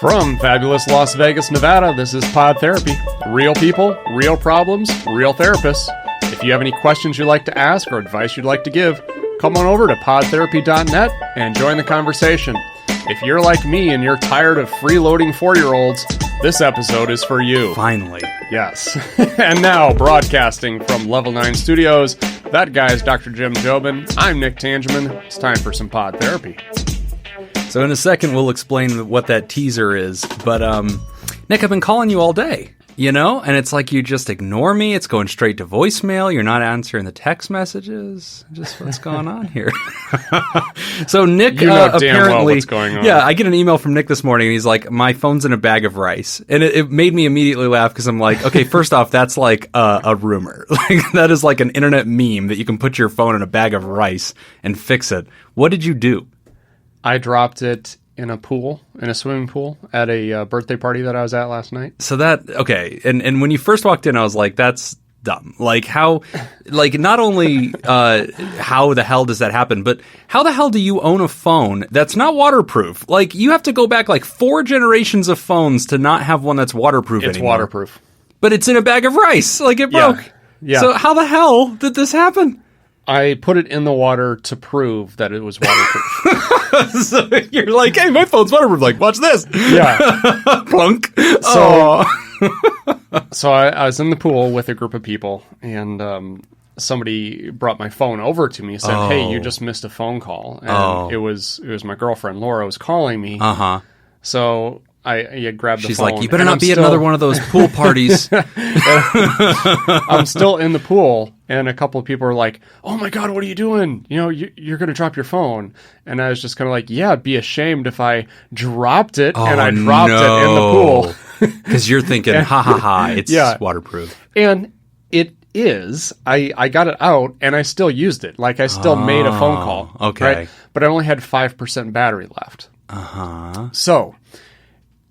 From fabulous Las Vegas, Nevada, this is Pod Therapy. Real people, real problems, real therapists. If you have any questions you'd like to ask or advice you'd like to give, come on over to podtherapy.net and join the conversation. If you're like me and you're tired of freeloading 4-year-olds, this episode is for you. Finally. Yes. And now, broadcasting from Level 9 Studios, that guy's Dr. Jim Jobin. I'm Nick Tangeman. It's time for some Pod Therapy. So in a second, we'll explain what that teaser is. But, Nick, I've been calling you all day, you know? And it's like you just ignore me. It's going straight to voicemail. You're not answering the text messages. Just what's going on here? So Nick, you know damn apparently, well what's going on. Yeah, I get an email from Nick this morning, and he's like, my phone's in a bag of rice. And it made me immediately laugh because I'm like, okay, first off, that's like a rumor. Like that is like an internet meme that you can put your phone in a bag of rice and fix it. What did you do? I dropped it in a pool, in a swimming pool, at a birthday party that I was at last night. So that, okay, and when you first walked in, I was like, that's dumb. Like how, like not only how the hell does that happen, but how the hell do you own a phone that's not waterproof? Like you have to go back like 4 generations of phones to not have one that's waterproof It's anymore. waterproof. But it's in a bag of rice. Like it broke. Yeah. So how the hell did this happen? I put it in the water to prove that it was waterproof. So you're like, hey, my phone's waterproof. Like, watch this. Yeah. Plunk. So I was in the pool with a group of people, and somebody brought my phone over to me and said, hey, you just missed a phone call. And it was my girlfriend, Laura, was calling me. Uh-huh. So I grabbed the She's phone. like, you better not be at another one of those pool parties. I'm still in the pool, and a couple of people are like, oh my God, what are you doing? You know, you're going to drop your phone. And I was just kind of like, yeah, I'd be ashamed if I dropped it, and I dropped it in the pool. Because you're thinking, ha ha ha, it's waterproof. And it is. I got it out, and I still used it. Like, I still made a phone call. Okay. Right? But I only had 5% battery left. Uh-huh. So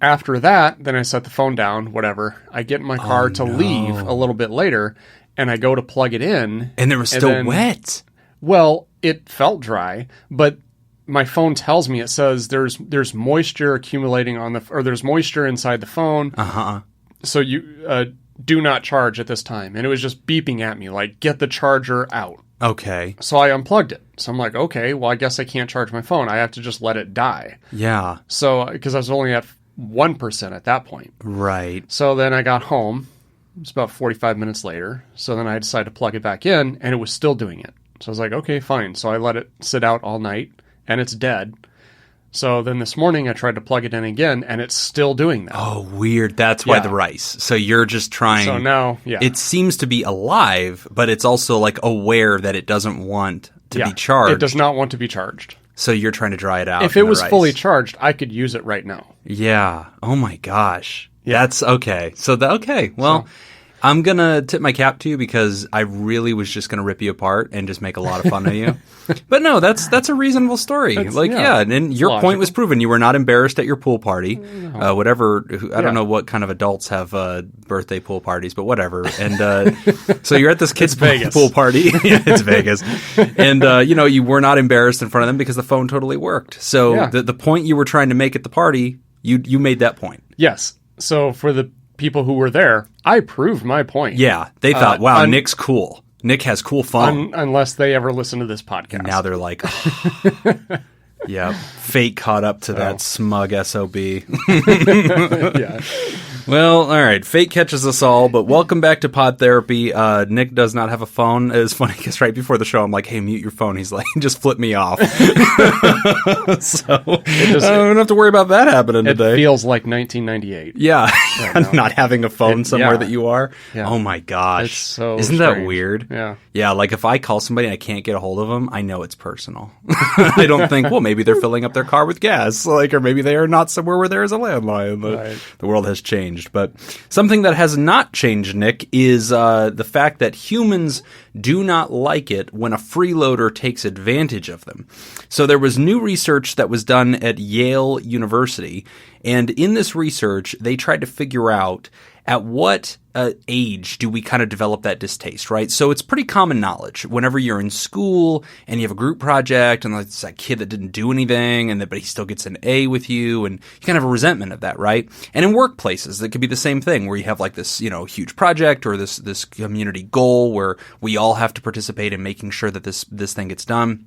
after that, then I set the phone down, whatever. I get in my car to leave a little bit later, and I go to plug it in. And it was still wet. Well, it felt dry, but my phone tells me, it says there's moisture accumulating or there's moisture inside the phone. Uh-huh. So you do not charge at this time. And it was just beeping at me, like, get the charger out. Okay. So I unplugged it. So I'm like, okay, well, I guess I can't charge my phone. I have to just let it die. Yeah. So, because I was only at 1% at that point. Right. So then I got home. It was about 45 minutes later. So then I decided to plug it back in, and it was still doing it. So I was like, okay, fine. So I let it sit out all night, and it's dead. So then this morning I tried to plug it in again, and it's still doing that. Oh, weird. That's why the rice. So you're just trying. So now, it seems to be alive, but it's also like aware that it doesn't want to be charged. It does not want to be charged. So you're trying to dry it out. If it was fully charged, I could use it right now. Yeah. Oh my gosh. Yeah. That's okay. So okay. Well, I'm going to tip my cap to you because I really was just going to rip you apart and just make a lot of fun of you. But no, that's a reasonable story. And your point was proven. You were not embarrassed at your pool party. No. I don't know what kind of adults have birthday pool parties, but whatever. And so you're at this kid's pool party. Yeah, it's Vegas. And you were not embarrassed in front of them because the phone totally worked. So the point you were trying to make at the party, you made that point. Yes. So for the people who were there, I proved my point. Yeah, they thought, wow, Nick's cool. Nick has cool phone. Unless they ever listen to this podcast. And now they're like, yeah, fate caught up to that smug SOB. Yeah. Well, all right. Fate catches us all, but welcome back to Pod Therapy. Nick does not have a phone. It's funny because right before the show, I'm like, hey, mute your phone. He's like, just flip me off. So I don't have to worry about that happening today. It feels like 1998. Yeah. Not having a phone somewhere that you are. Yeah. Oh, my gosh. It's so Isn't strange. that weird? Yeah. Yeah, like if I call somebody and I can't get a hold of them, I know it's personal. I don't think, well, maybe they're filling up their car with gas, or maybe they are not somewhere where there is a landline. The world has changed. But something that has not changed, Nick, is the fact that humans do not like it when a freeloader takes advantage of them. So there was new research that was done at Yale University, and in this research, they tried to figure out at what age do we kind of develop that distaste, right? So it's pretty common knowledge. Whenever you're in school and you have a group project and it's that kid that didn't do anything but he still gets an A with you, and you kind of have a resentment of that, right? And in workplaces, it could be the same thing where you have like this, huge project or this community goal where we all have to participate in making sure that this thing gets done.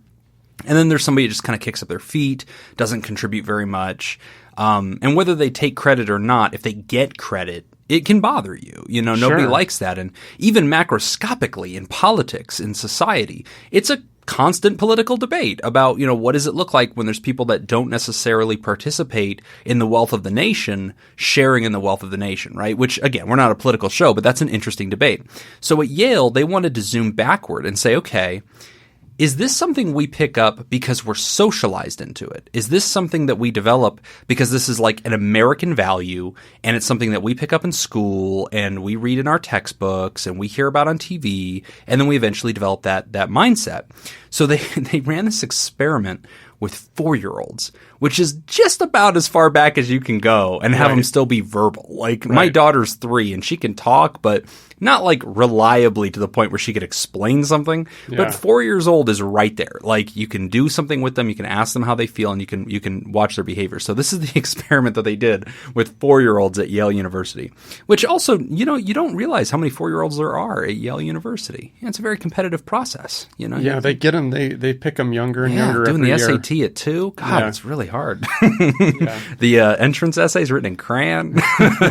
And then there's somebody who just kind of kicks up their feet, doesn't contribute very much. And whether they take credit or not, if they get credit, it can bother you. Nobody likes that. And even macroscopically in politics, in society, it's a constant political debate about, what does it look like when there's people that don't necessarily participate in the wealth of the nation, sharing in the wealth of the nation, right? Which, again, we're not a political show, but that's an interesting debate. So at Yale, they wanted to zoom backward and say, okay, is this something we pick up because we're socialized into it? Is this something that we develop because this is like an American value and it's something that we pick up in school and we read in our textbooks and we hear about on TV, and then we eventually develop that mindset? So they ran this experiment with 4-year-olds, which is just about as far back as you can go and have them still be verbal. Like my daughter's 3 and she can talk, but not like reliably to the point where she could explain something. Yeah. But 4 years old is right there. Like you can do something with them, you can ask them how they feel, and you can watch their behavior. So this is the experiment that they did with 4-year-olds at Yale University, which also, you don't realize how many 4-year-olds there are at Yale University. Yeah, it's a very competitive process. Yeah, they get them. They pick them younger and younger. Doing every the year. SAT at 2. God, it's really hard. The entrance essay is written in crayon,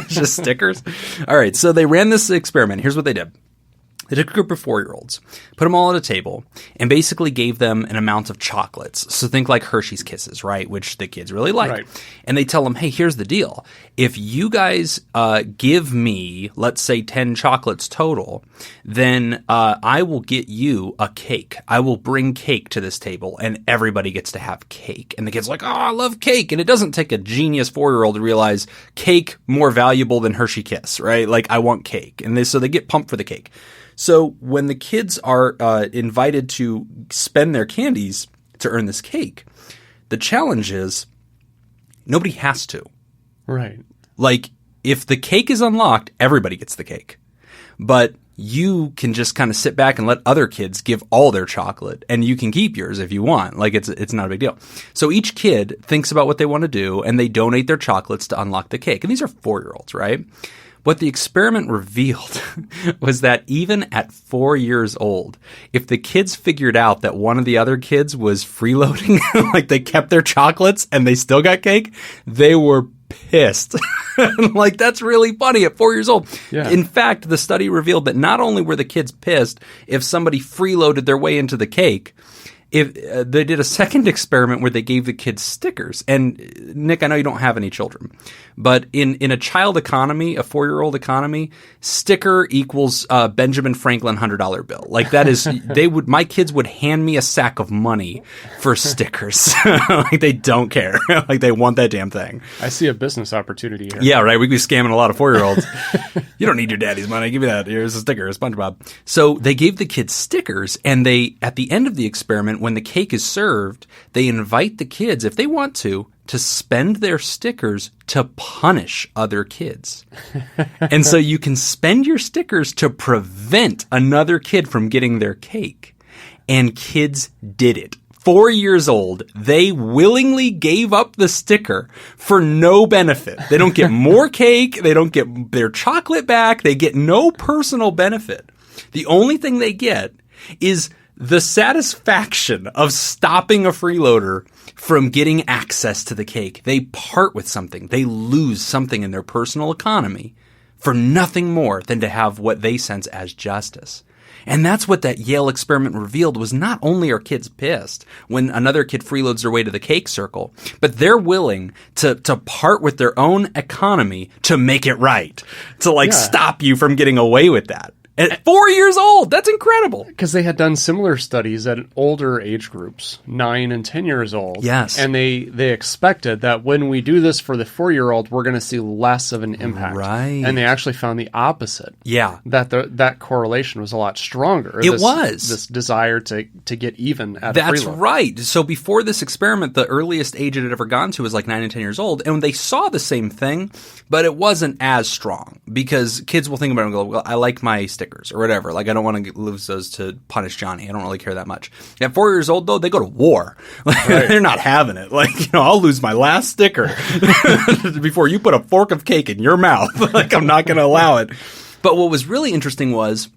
just stickers. All right, so they ran this experiment. Here's what they did. They took a group of 4-year-olds, put them all at a table, and basically gave them an amount of chocolates. So think like Hershey's Kisses, right? Which the kids really like. Right. And they tell them, hey, here's the deal. If you guys give me, let's say, 10 chocolates total, then I will get you a cake. I will bring cake to this table, and everybody gets to have cake. And the kid's like, oh, I love cake. And it doesn't take a genius 4-year-old to realize cake more valuable than Hershey Kiss, right? Like, I want cake. And so they get pumped for the cake. So when the kids are invited to spend their candies to earn this cake, the challenge is nobody has to. Right. Like, if the cake is unlocked, everybody gets the cake. But you can just kind of sit back and let other kids give all their chocolate, and you can keep yours if you want. Like, it's not a big deal. So each kid thinks about what they want to do, and they donate their chocolates to unlock the cake. And these are 4-year-olds, right? What the experiment revealed was that even at 4 years old, if the kids figured out that one of the other kids was freeloading, like they kept their chocolates and they still got cake, they were pissed. Like, that's really funny at 4 years old. Yeah. In fact, the study revealed that not only were the kids pissed if somebody freeloaded their way into the cake, if they did a second experiment where they gave the kids stickers. And Nick, I know you don't have any children, but in a child economy, a 4-year-old economy, sticker equals Benjamin Franklin $100 bill. Like, that is, my kids would hand me a sack of money for stickers. Like, they don't care. Like, they want that damn thing. I see a business opportunity here. Yeah, right. We'd be scamming a lot of 4-year-olds. You don't need your daddy's money. Give me that. Here's a sticker, SpongeBob. So they gave the kids stickers, and they, at the end of the experiment, when the cake is served, they invite the kids, if they want to spend their stickers to punish other kids. And so you can spend your stickers to prevent another kid from getting their cake. And kids did it. 4 years old, they willingly gave up the sticker for no benefit. They don't get more cake. They don't get their chocolate back. They get no personal benefit. The only thing they get is the satisfaction of stopping a freeloader from getting access to the cake. They part with something. They lose something in their personal economy for nothing more than to have what they sense as justice. And that's what that Yale experiment revealed, was not only are kids pissed when another kid freeloads their way to the cake circle, but they're willing to part with their own economy to make it right, to stop you from getting away with that. At 4 years old. That's incredible. Because they had done similar studies at older age groups, 9 and 10 years old. Yes. And they expected that when we do this for the 4-year-old, we're going to see less of an impact. Right. And they actually found the opposite. Yeah. That correlation was a lot stronger. It was. This desire to get even at That's a freeloader. right. So before this experiment, the earliest age it had ever gone to was like 9 and 10 years old. And they saw the same thing, but it wasn't as strong because kids will think about it and go, well, I like my stickers or whatever. Like, I don't want to lose those to punish Johnny. I don't really care that much. At 4 years old, though, they go to war. Right. They're not having it. Like, I'll lose my last sticker before you put a fork of cake in your mouth. Like, I'm not going to allow it. But what was really interesting was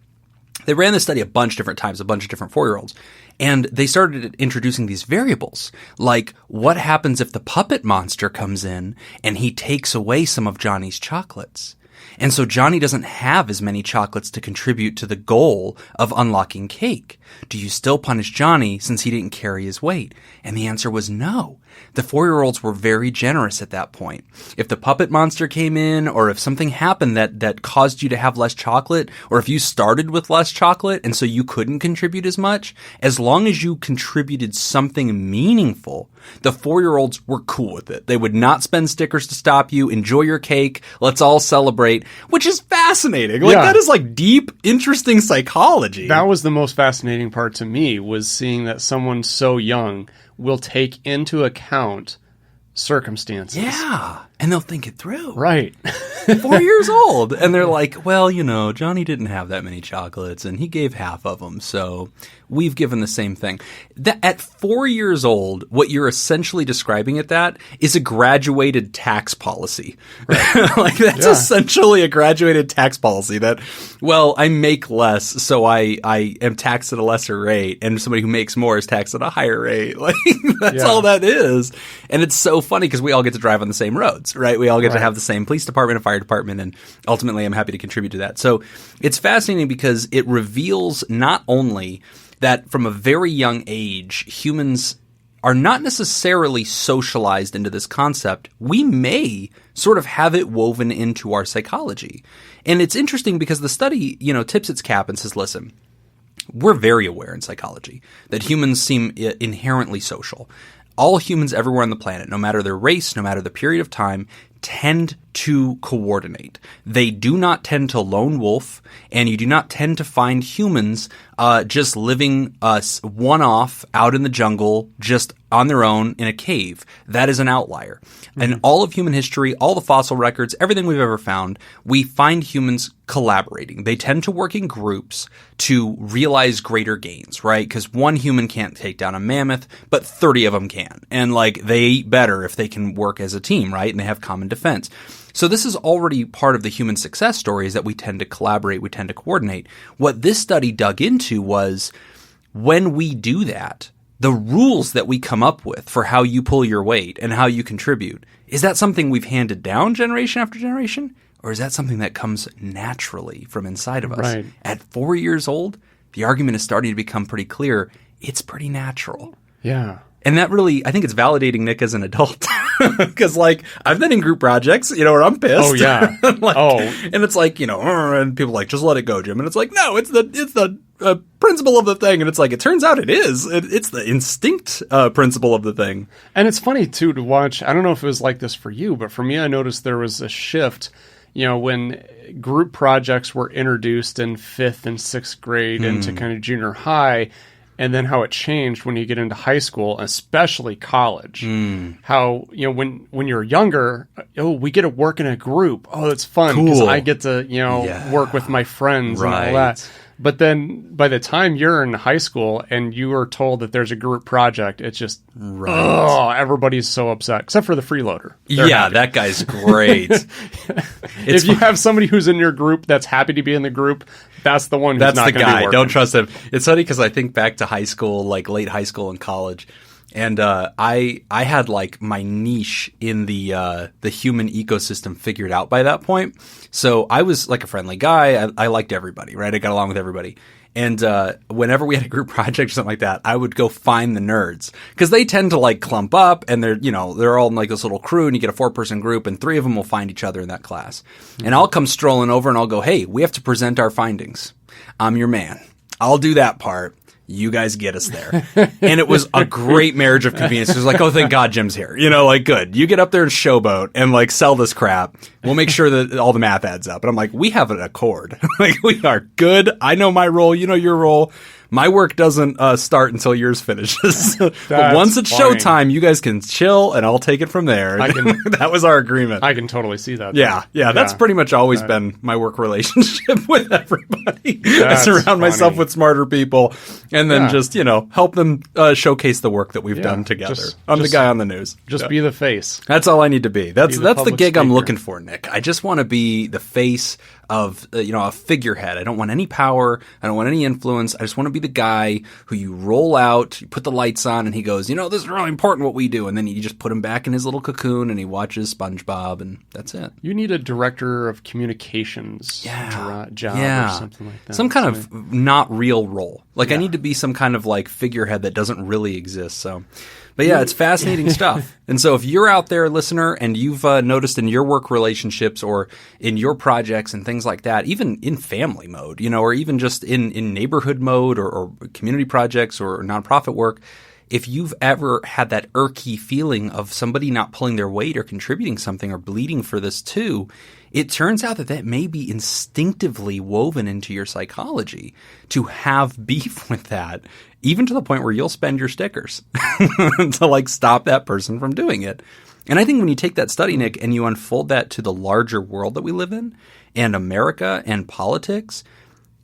they ran this study a bunch of different times, a bunch of different 4-year-olds. And they started introducing these variables, like what happens if the puppet monster comes in and he takes away some of Johnny's chocolates? And so Johnny doesn't have as many chocolates to contribute to the goal of unlocking cake. Do you still punish Johnny since he didn't carry his weight? And the answer was no. The 4-year-olds were very generous at that point. If the puppet monster came in, or if something happened that caused you to have less chocolate, or if you started with less chocolate and so you couldn't contribute as much, as long as you contributed something meaningful, the 4-year-olds were cool with it. They would not spend stickers to stop you. Enjoy your cake. Let's all celebrate, which is fascinating. Like, that is like deep, interesting psychology. That was the most fascinating part to me, was seeing that someone so young will take into account circumstances. Yeah. And they'll think it through. Right. 4 years old. And they're like, well, Johnny didn't have that many chocolates and he gave half of them. So we've given the same thing. At 4 years old, what you're essentially describing at that is a graduated tax policy. Right. Like, that's essentially a graduated tax policy that, well, I make less, so I am taxed at a lesser rate, and somebody who makes more is taxed at a higher rate. Like, that's all that is. And it's so funny because we all get to drive on the same roads, right? We all get to have the same police department and fire department, and ultimately I'm happy to contribute to that. So it's fascinating because it reveals not only that from a very young age, humans are not necessarily socialized into this concept. We may sort of have it woven into our psychology. And it's interesting because the study, tips its cap and says, listen, we're very aware in psychology that humans seem inherently social. All humans everywhere on the planet, no matter their race, no matter the period of time, tend to coordinate. They do not tend to lone wolf, and you do not tend to find humans just living one-off out in the jungle, just on their own in a cave. That is an outlier. Mm-hmm. And all of human history, all the fossil records, everything we've ever found, we find humans collaborating. They tend to work in groups to realize greater gains, right? Because one human can't take down a mammoth, but 30 of them can. And they eat better if they can work as a team, right? And they have common defense. So this is already part of the human success story, is that we tend to collaborate, we tend to coordinate. What this study dug into was, when we do that, the rules that we come up with for how you pull your weight and how you contribute, is that something we've handed down generation after generation? Or is that something that comes naturally from inside of us? Right. At 4 years old, the argument is starting to become pretty clear. It's pretty natural. Yeah. And that really, I think it's validating Nick as an adult. Because, I've been in group projects, where I'm pissed. Oh, yeah. And it's and people are like, just let it go, Jim. And it's like, no, it's the principle of the thing. And it's like, it turns out it is. It's the instinct principle of the thing. And it's funny, too, to watch. I don't know if it was like this for you, but for me, I noticed there was a shift, when group projects were introduced in 5th and 6th grade into kind of junior high. And then how it changed when you get into high school, especially college. How, when you're younger, we get to work in a group. Oh, it's fun because I get to, work with my friends and all that. But then by the time you're in high school and you are told that there's a group project, it's just, everybody's so upset, except for the freeloader. They're happy. That guy's great. If you have somebody who's in your group that's happy to be in the group, that's the one who's not going to be working. That's the guy. Don't trust him. It's funny because I think back to high school, late high school and college. And I had my niche in the human ecosystem figured out by that point. So I was a friendly guy. I liked everybody, right? I got along with everybody. And whenever we had a group project or something like that, I would go find the nerds because they tend to like clump up and they're all in like this little crew and you get a 4-person group and 3 of them will find each other in that class. Mm-hmm. And I'll come strolling over and I'll go, hey, we have to present our findings. I'm your man. I'll do that part. You guys get us there. And it was a great marriage of convenience. It was like, oh, thank God Jim's here. Like, good. You get up there and showboat and like sell this crap. We'll make sure that all the math adds up. And I'm like, we have an accord. Like, we are good. I know my role. You know your role. My work doesn't start until yours finishes. But once it's showtime, you guys can chill and I'll take it from there. That was our agreement. I can totally see that. Yeah. That's pretty much always been my work relationship with everybody. I surround myself with smarter people and then just, help them showcase the work that we've done together. I'm the guy on the news. Just be the face. That's all I need to be. That's the gig speaker. I'm looking for, Nick. I just want to be the face of a figurehead. I don't want any power. I don't want any influence. I just want to be the guy who you roll out, you put the lights on, and he goes, this is really important what we do. And then you just put him back in his little cocoon and he watches SpongeBob and that's it. You need a director of communications job or something like that. Some kind of not real role. Like I need to be some kind of like figurehead that doesn't really exist. So, but it's fascinating stuff. And so if you're out there, listener, and you've noticed in your work relationships or in your projects and things like that, even in family mode, or even just in neighborhood mode or community projects or nonprofit work, if you've ever had that irky feeling of somebody not pulling their weight or contributing something or bleeding for this too, it turns out that may be instinctively woven into your psychology to have beef with that, even to the point where you'll spend your stickers to like stop that person from doing it. And I think when you take that study, Nick, and you unfold that to the larger world that we live in and America and politics,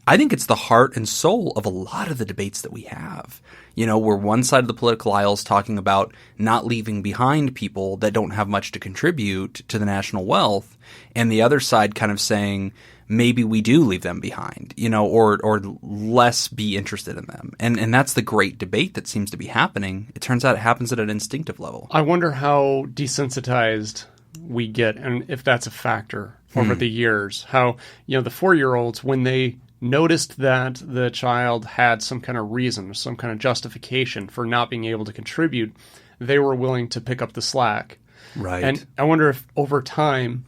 I think it's the heart and soul of a lot of the debates that we have. Where one side of the political aisle is talking about not leaving behind people that don't have much to contribute to the national wealth, and the other side kind of saying maybe we do leave them behind, or less be interested in them. And that's the great debate that seems to be happening. It turns out it happens at an instinctive level. I wonder how desensitized we get, and if that's a factor over the years. How, the 4-year-olds, when they noticed that the child had some kind of reason, some kind of justification for not being able to contribute, they were willing to pick up the slack. Right. And I wonder if over time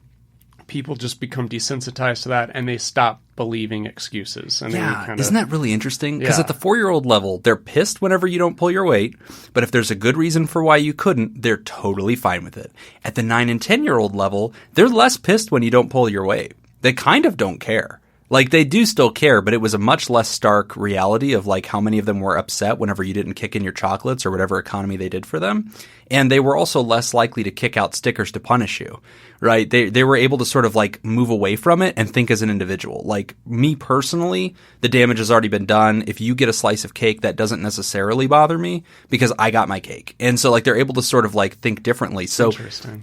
people just become desensitized to that and they stop believing excuses. And isn't that really interesting? Because at the 4-year-old level, they're pissed whenever you don't pull your weight, but if there's a good reason for why you couldn't, they're totally fine with it. At the 9 and 10-year-old level, they're less pissed when you don't pull your weight. They kind of don't care. Like, they do still care, but it was a much less stark reality of, like, how many of them were upset whenever you didn't kick in your chocolates or whatever economy they did for them. And they were also less likely to kick out stickers to punish you, right? They were able to sort of, like, move away from it and think as an individual. Like, me personally, the damage has already been done. If you get a slice of cake, that doesn't necessarily bother me because I got my cake. And so, like, they're able to sort of, like, think differently. So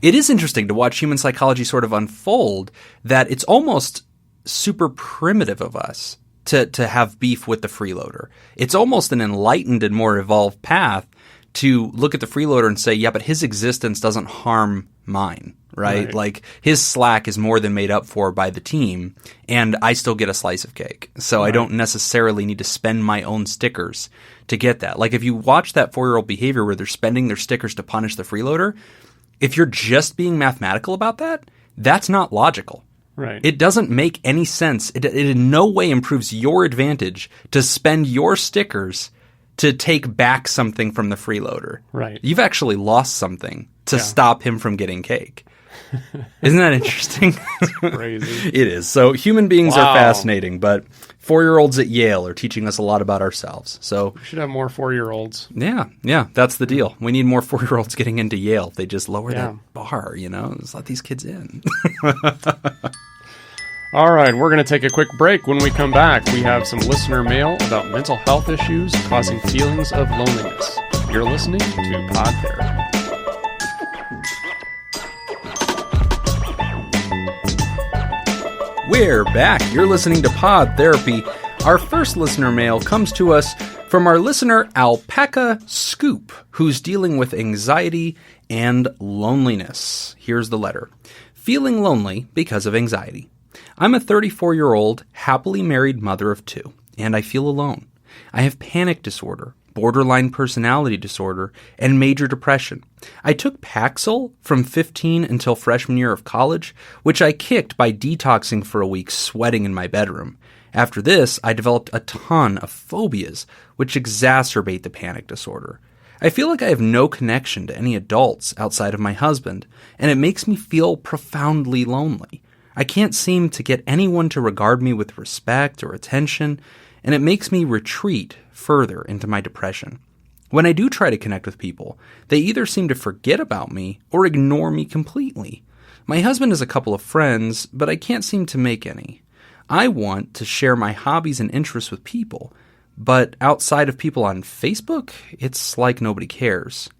it is interesting to watch human psychology sort of unfold, that it's almost super primitive of us to have beef with the freeloader. It's almost an enlightened and more evolved path to look at the freeloader and say, yeah, but his existence doesn't harm mine, right? Like, his slack is more than made up for by the team, and I still get a slice of cake. So I don't necessarily need to spend my own stickers to get that. Like, if you watch that 4-year-old behavior where they're spending their stickers to punish the freeloader, if you're just being mathematical about that, that's not logical. Right. It doesn't make any sense. It in no way improves your advantage to spend your stickers to take back something from the freeloader. Right. You've actually lost something to stop him from getting cake. Isn't that interesting? It's crazy. It is. So human beings are fascinating, but 4-year-olds at Yale are teaching us a lot about ourselves. So we should have more 4-year-olds. Yeah, that's the deal. We need more 4-year-olds getting into Yale. They just lower that bar, Just let these kids in. All right, we're going to take a quick break. When we come back, we have some listener mail about mental health issues causing feelings of loneliness. You're listening to Pod Therapy. We're back. You're listening to Pod Therapy. Our first listener mail comes to us from our listener Alpaca Scoop, who's dealing with anxiety and loneliness. Here's the letter. Feeling lonely because of anxiety. I'm a 34-year-old, happily married mother of 2. and I feel alone. I have panic disorder, borderline personality disorder, and major depression. I took Paxil from 15 until freshman year of college, which I kicked by detoxing for a week sweating in my bedroom. After this, I developed a ton of phobias, which exacerbate the panic disorder. I feel like I have no connection to any adults outside of my husband, and it makes me feel profoundly lonely. I can't seem to get anyone to regard me with respect or attention, and it makes me retreat further into my depression. When I do try to connect with people, they either seem to forget about me or ignore me completely. My husband has a couple of friends, but I can't seem to make any. I want to share my hobbies and interests with people, but outside of people on Facebook, it's like nobody cares.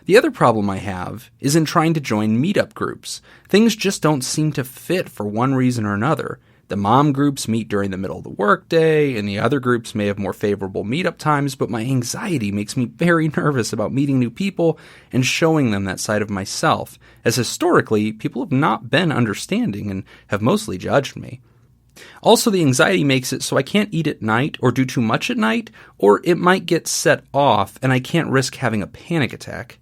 The other problem I have is in trying to join meetup groups. Things just don't seem to fit for one reason or another. The mom groups meet during the middle of the workday, and the other groups may have more favorable meetup times, but my anxiety makes me very nervous about meeting new people and showing them that side of myself, as historically, people have not been understanding and have mostly judged me. Also, the anxiety makes it so I can't eat at night or do too much at night, or it might get set off and I can't risk having a panic attack.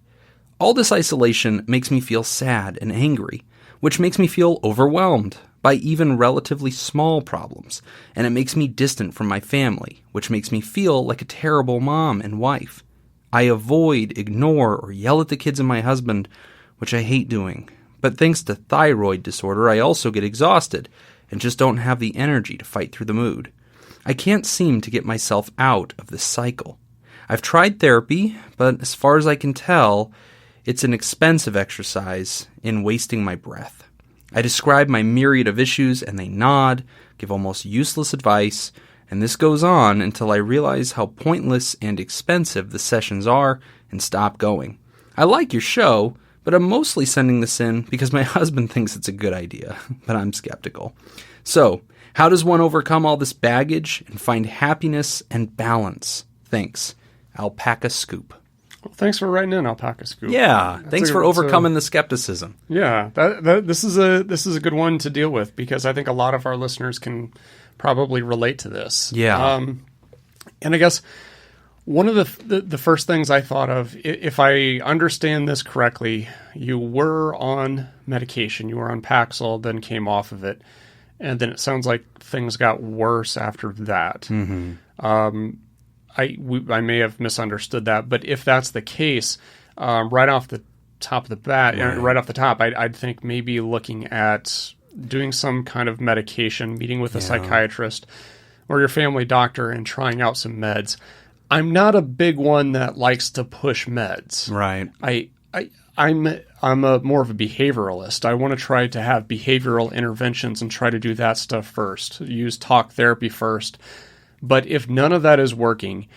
All this isolation makes me feel sad and angry, which makes me feel overwhelmed by even relatively small problems, and it makes me distant from my family, which makes me feel like a terrible mom and wife. I avoid, ignore, or yell at the kids and my husband, which I hate doing. But thanks to thyroid disorder, I also get exhausted and just don't have the energy to fight through the mood. I can't seem to get myself out of this cycle. I've tried therapy, but as far as I can tell, it's an expensive exercise in wasting my breath. I describe my myriad of issues and they nod, give almost useless advice, and this goes on until I realize how pointless and expensive the sessions are and stop going. I like your show, but I'm mostly sending this in because my husband thinks it's a good idea, but I'm skeptical. So, how does one overcome all this baggage and find happiness and balance? Thanks. Alpaca Scoop. Well, thanks for writing in, Alpaca Scoop. Yeah, thanks for overcoming the skepticism. Yeah, this is a good one to deal with because I think a lot of our listeners can probably relate to this. Yeah. And I guess one of the first things I thought of, if I understand this correctly, you were on medication, you were on Paxil, then came off of it, and then it sounds like things got worse after that. Mm-hmm. I may have misunderstood that, but if that's the case, right off the top of the bat, right off the top, I'd think maybe looking at doing some kind of medication, meeting with a psychiatrist or your family doctor and trying out some meds. I'm not a big one that likes to push meds. Right. I'm more of a behavioralist. I want to try to have behavioral interventions and try to do that stuff first. Use talk therapy first. But if none of that is working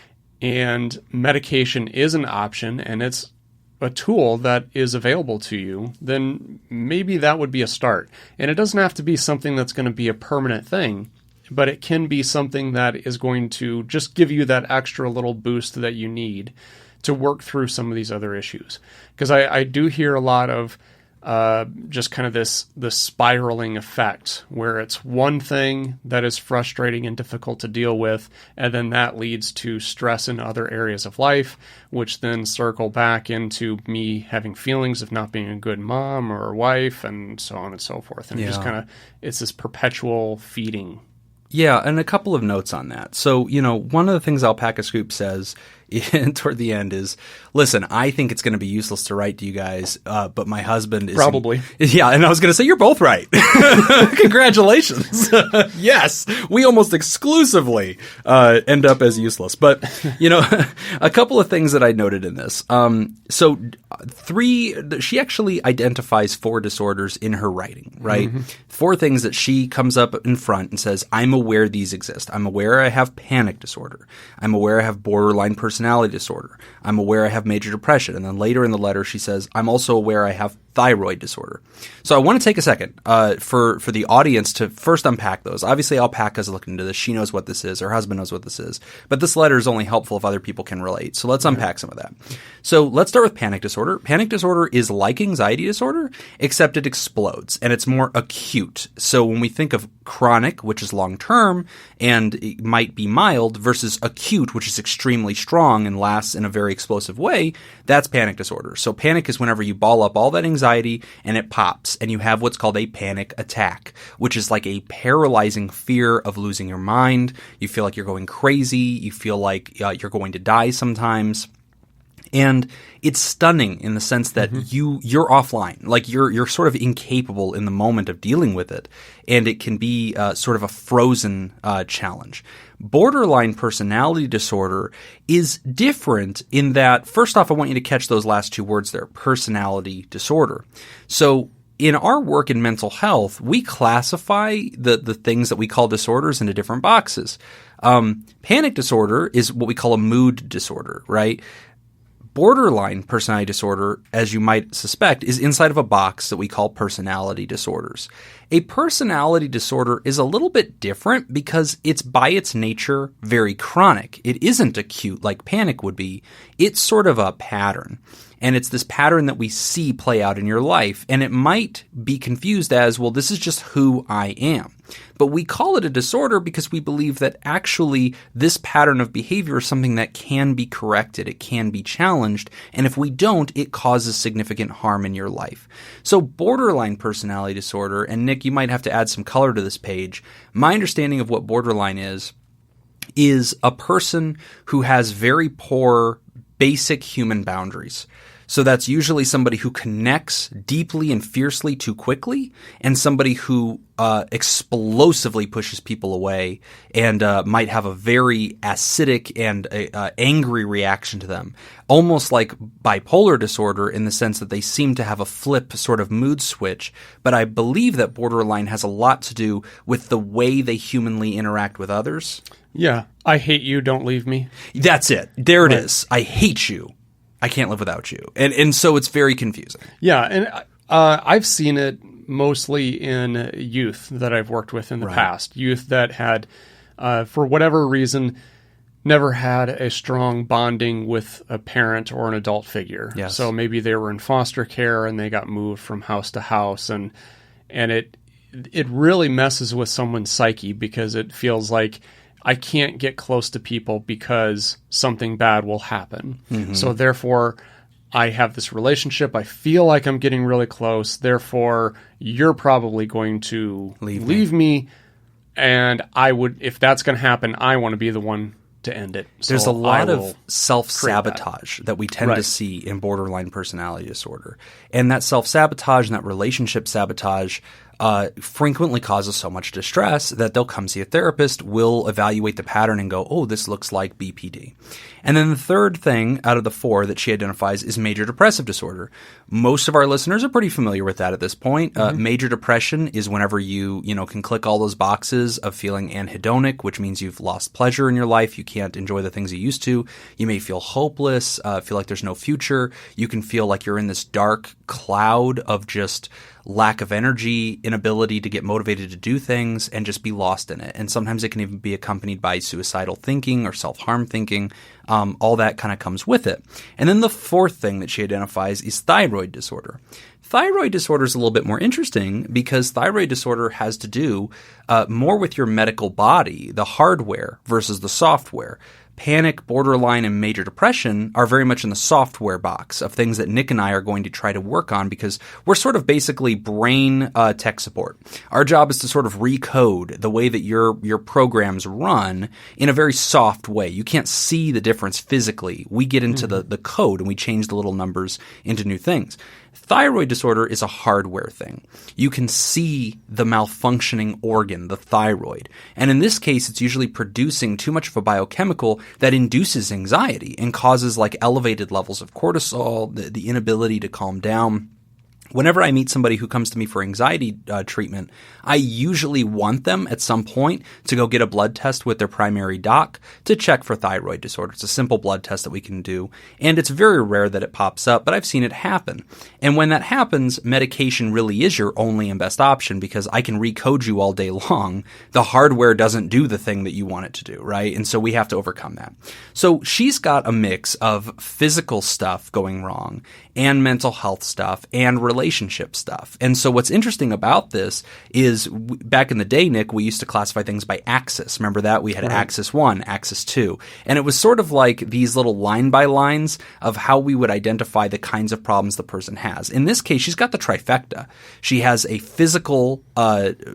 and medication is an option and it's a tool that is available to you, then maybe that would be a start. And it doesn't have to be something that's going to be a permanent thing, but it can be something that is going to just give you that extra little boost that you need to work through some of these other issues. Because I do hear a lot of just kind of this spiraling effect where it's one thing that is frustrating and difficult to deal with, and then that leads to stress in other areas of life, which then circle back into me having feelings of not being a good mom or wife, and so on and so forth. And it just kind of, it's this perpetual feeding. Yeah, and a couple of notes on that. So, one of the things Alpaca Scoop says toward the end is, listen, I think it's going to be useless to write to you guys, but my husband is... Probably. Yeah, and I was going to say, you're both right. Congratulations. Yes, we almost exclusively end up as useless. But, a couple of things that I noted in this. She actually identifies 4 disorders in her writing, right? Mm-hmm. 4 things that she comes up in front and says, I'm aware these exist. I'm aware I have panic disorder. I'm aware I have borderline personality disorder. I'm aware I have major depression. And then later in the letter, she says, I'm also aware I have thyroid disorder. So I want to take a second for the audience to first unpack those. Obviously, Alpaca's looking into this. She knows what this is. Her husband knows what this is. But this letter is only helpful if other people can relate. So let's unpack some of that. So let's start with panic disorder. Panic disorder is like anxiety disorder, except it explodes, and it's more acute. So when we think of chronic, which is long-term and it might be mild, versus acute, which is extremely strong and lasts in a very explosive way, that's panic disorder. So panic is whenever you ball up all that anxiety and it pops and you have what's called a panic attack, which is like a paralyzing fear of losing your mind. You feel like you're going crazy. You feel like you're going to die sometimes. And it's stunning in the sense that you're offline, like you're sort of incapable in the moment of dealing with it, and it can be sort of a frozen challenge. Borderline personality disorder is different in that, first off, I want you to catch those last two words there, personality disorder. So in our work in mental health, we classify the things that we call disorders into different boxes. Panic disorder is what we call a mood disorder, right? Borderline personality disorder, as you might suspect, is inside of a box that we call personality disorders. A personality disorder is a little bit different because it's by its nature very chronic. It isn't acute like panic would be. It's sort of a pattern. And it's this pattern that we see play out in your life. And it might be confused as, well, this is just who I am. But we call it a disorder because we believe that actually this pattern of behavior is something that can be corrected. It can be challenged. And if we don't, it causes significant harm in your life. So borderline personality disorder, and Nick, you might have to add some color to this page. My understanding of what borderline is a person who has very poor basic human boundaries. So that's usually somebody who connects deeply and fiercely too quickly, and somebody who explosively pushes people away and might have a very acidic and angry reaction to them. Almost like bipolar disorder in the sense that they seem to have a flip sort of mood switch. But I believe that borderline has a lot to do with the way they humanly interact with others. Yeah. I hate you, don't leave me. That's it. There it is. I hate you. I can't live without you. And so it's very confusing. Yeah, and I've seen it mostly in youth that I've worked with in the past. Youth that had, for whatever reason, never had a strong bonding with a parent or an adult figure. Yes. So maybe they were in foster care and they got moved from house to house. And it really messes with someone's psyche because it feels like I can't get close to people because something bad will happen. Mm-hmm. So therefore, I have this relationship. I feel like I'm getting really close. Therefore, you're probably going to leave me. And I would, if that's going to happen, I want to be the one to end it. So there's a lot of self-sabotage that we tend to see in borderline personality disorder. And that self-sabotage and that relationship sabotage frequently causes so much distress that they'll come see a therapist, will evaluate the pattern and go, oh, this looks like BPD. And then the third thing out of the four that she identifies is major depressive disorder. Most of our listeners are pretty familiar with that at this point. Major depression is whenever you can click all those boxes of feeling anhedonic, which means you've lost pleasure in your life. You can't enjoy the things you used to. You may feel hopeless, feel like there's no future. You can feel like you're in this dark cloud of just lack of energy, inability to get motivated to do things, and just be lost in it. And sometimes it can even be accompanied by suicidal thinking or self-harm thinking. All that kind of comes with it. And then the fourth thing that she identifies is thyroid disorder. Thyroid disorder is a little bit more interesting because thyroid disorder has to do more with your medical body, the hardware versus the software. Panic, borderline, and major depression are very much in the software box of things that Nick and I are going to try to work on because we're sort of basically brain tech support. Our job is to sort of recode the way that your programs run in a very soft way. You can't see the difference physically. We get into the code and we change the little numbers into new things. Thyroid disorder is a hardware thing. You can see the malfunctioning organ, the thyroid. And in this case, it's usually producing too much of a biochemical that induces anxiety and causes like elevated levels of cortisol, the inability to calm down. Whenever I meet somebody who comes to me for anxiety treatment, I usually want them at some point to go get a blood test with their primary doc to check for thyroid disorder. It's a simple blood test that we can do, and it's very rare that it pops up, but I've seen it happen. And when that happens, medication really is your only and best option because I can recode you all day long. The hardware doesn't do the thing that you want it to do, right? And so we have to overcome that. So she's got a mix of physical stuff going wrong and mental health stuff and relationship stuff. And so what's interesting about this is back in the day, Nick, we used to classify things by axis. Remember that? We had axis 1, axis 2. And it was sort of like these little line by lines of how we would identify the kinds of problems the person has. In this case, she's got the trifecta. She has a physical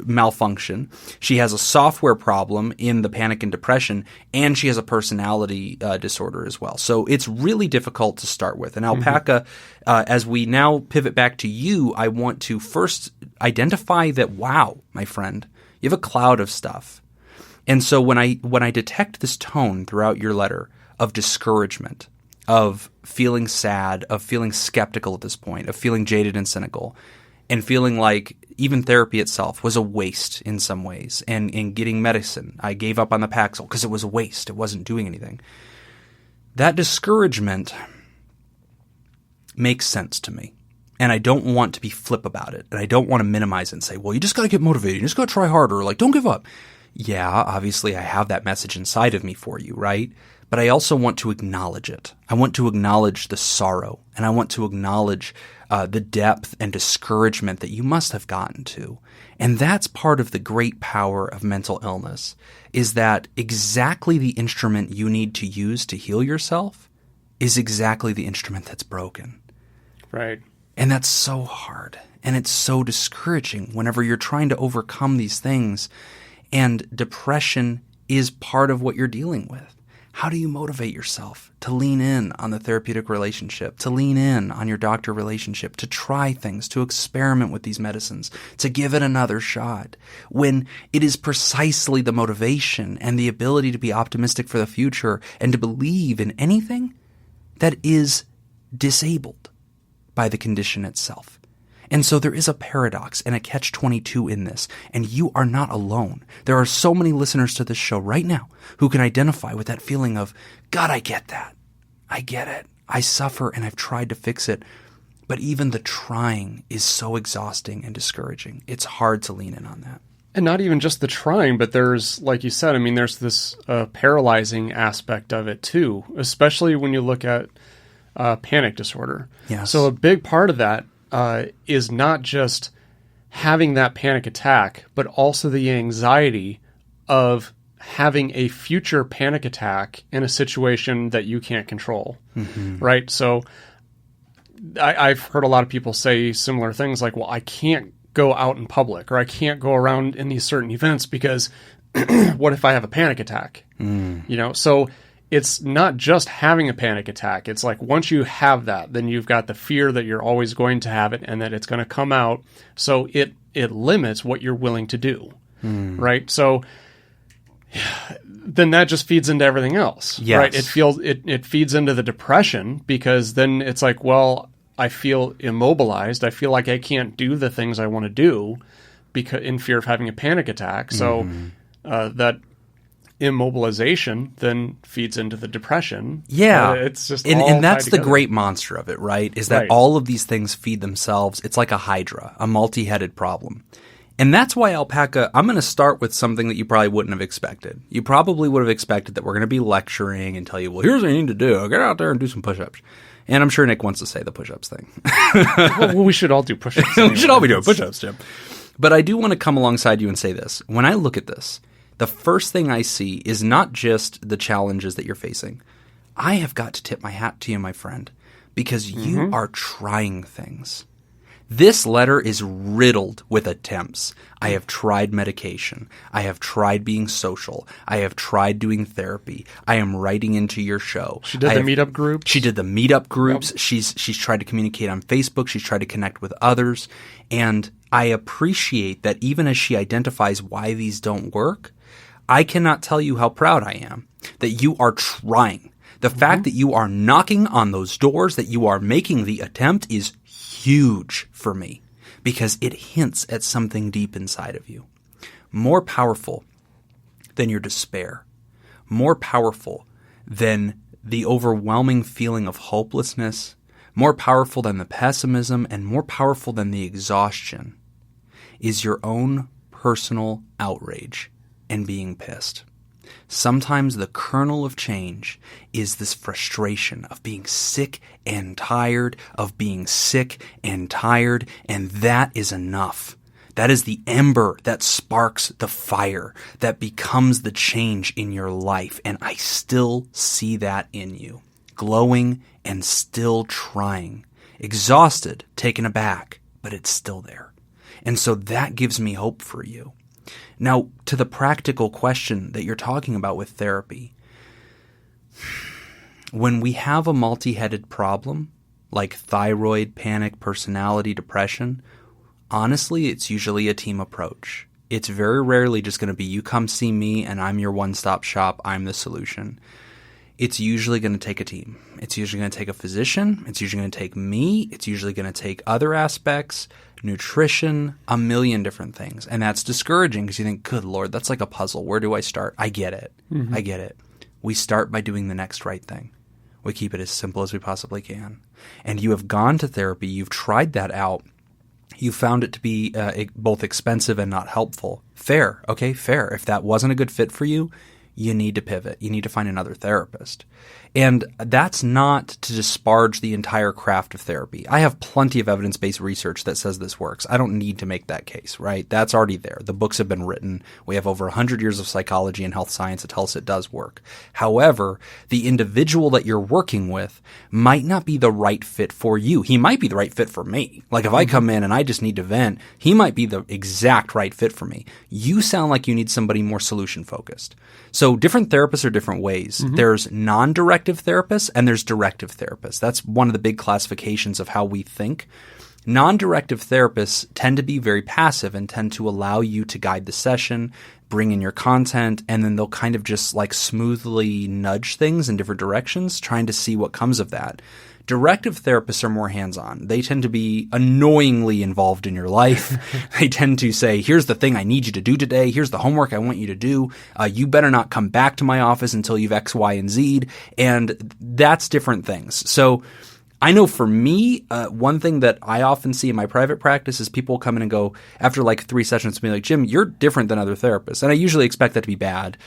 malfunction. She has a software problem in the panic and depression, and she has a personality disorder as well. So it's really difficult to start with. And Alpaca, as we now pivot back to you, I want to first identify that, wow, my friend, you have a cloud of stuff. And so when I detect this tone throughout your letter of discouragement, of feeling sad, of feeling skeptical at this point, of feeling jaded and cynical, and feeling like even therapy itself was a waste in some ways, and in getting medicine, I gave up on the Paxil because it was a waste. It wasn't doing anything. That discouragement makes sense to me. And I don't want to be flip about it. And I don't want to minimize it and say, well, you just got to get motivated. You just got to try harder. Like, don't give up. Yeah, obviously I have that message inside of me for you, right? But I also want to acknowledge it. I want to acknowledge the sorrow. And I want to acknowledge the depth and discouragement that you must have gotten to. And that's part of the great power of mental illness, is that exactly the instrument you need to use to heal yourself is exactly the instrument that's broken. Right. And that's so hard. And it's so discouraging whenever you're trying to overcome these things. And depression is part of what you're dealing with. How do you motivate yourself to lean in on the therapeutic relationship, to lean in on your doctor relationship, to try things, to experiment with these medicines, to give it another shot, when it is precisely the motivation and the ability to be optimistic for the future and to believe in anything that is disabled by the condition itself. And so there is a paradox and a catch-22 in this, and you are not alone. There are so many listeners to this show right now who can identify with that feeling of, God, I get that. I get it. I suffer and I've tried to fix it. But even the trying is so exhausting and discouraging. It's hard to lean in on that. And not even just the trying, but there's, like you said, I mean, there's this paralyzing aspect of it too, especially when you look at panic disorder. Yes. So a big part of that is not just having that panic attack, but also the anxiety of having a future panic attack in a situation that you can't control, right? So I've heard a lot of people say similar things like, well, I can't go out in public, or I can't go around in these certain events because what if I have a panic attack? You know, so it's not just having a panic attack. It's like once you have that, then you've got the fear that you're always going to have it and that it's going to come out. So it limits what you're willing to do, right? So then that just feeds into everything else, right? It feeds into the depression because then it's like, well, I feel immobilized. I feel like I can't do the things I want to do because in fear of having a panic attack. So that immobilization then feeds into the depression. Yeah. It's just and that's the great monster of it, right? Is that all of these things feed themselves. It's like a hydra, a multi-headed problem. And that's why, Alpaca, I'm going to start with something that you probably wouldn't have expected. You probably would have expected that we're going to be lecturing and tell you, well, here's what you need to do. Get out there and do some push-ups. And I'm sure Nick wants to say the push-ups thing. Well, we should all do push-ups. We should all be doing push-ups, Jim. But I do want to come alongside you and say this. When I look at this, the first thing I see is not just the challenges that you're facing. I have got to tip my hat to you, my friend, because you are trying things. This letter is riddled with attempts. I have tried medication. I have tried being social. I have tried doing therapy. I am writing into your show. She did the meetup groups. She did the meetup groups. Yep. She's tried to communicate on Facebook. She's tried to connect with others. And I appreciate that even as she identifies why these don't work, I cannot tell you how proud I am that you are trying. The fact that you are knocking on those doors, that you are making the attempt is huge for me because it hints at something deep inside of you. More powerful than your despair, more powerful than the overwhelming feeling of hopelessness, more powerful than the pessimism, and more powerful than the exhaustion is your own personal outrage and being pissed. Sometimes the kernel of change is this frustration of being sick and tired, of being sick and tired, and that is enough. That is the ember that sparks the fire, that becomes the change in your life. And I still see that in you, glowing and still trying, exhausted, taken aback, but it's still there. And so that gives me hope for you. Now, to the practical question that you're talking about with therapy, when we have a multi-headed problem, like thyroid, panic, personality, depression, honestly, it's usually a team approach. It's very rarely just going to be you come see me and I'm your one-stop shop, I'm the solution. It's usually going to take a team. It's usually going to take a physician. It's usually going to take me. It's usually going to take other aspects, nutrition, a million different things. And that's discouraging because you think, good Lord, that's like a puzzle. Where do I start? I get it. I get it. We start by doing the next right thing. We keep it as simple as we possibly can. And you have gone to therapy. You've tried that out. You found it to be both expensive and not helpful. Fair. Okay, fair. If that wasn't a good fit for you, you need to pivot. You need to find another therapist. And that's not to disparage the entire craft of therapy. I have plenty of evidence-based research that says this works. I don't need to make that case, right? That's already there. The books have been written. We have over 100 years of psychology and health science that tell us it does work. However, the individual that you're working with might not be the right fit for you. He might be the right fit for me. Like if I come in and I just need to vent, he might be the exact right fit for me. You sound like you need somebody more solution-focused. So different therapists are different ways. There's non-directive therapists and there's directive therapists. That's one of the big classifications of how we think. Non-directive therapists tend to be very passive and tend to allow you to guide the session, bring in your content, and then they'll kind of just like smoothly nudge things in different directions, trying to see what comes of that. Directive therapists are more hands-on. They tend to be annoyingly involved in your life. They tend to say, here's the thing I need you to do today. Here's the homework I want you to do. You better not come back to my office until you've X, Y, and Z. And that's different things. So I know for me, one thing that I often see in my private practice is people come in and go, after like 3 sessions, to me like, Jim, you're different than other therapists. And I usually expect that to be bad.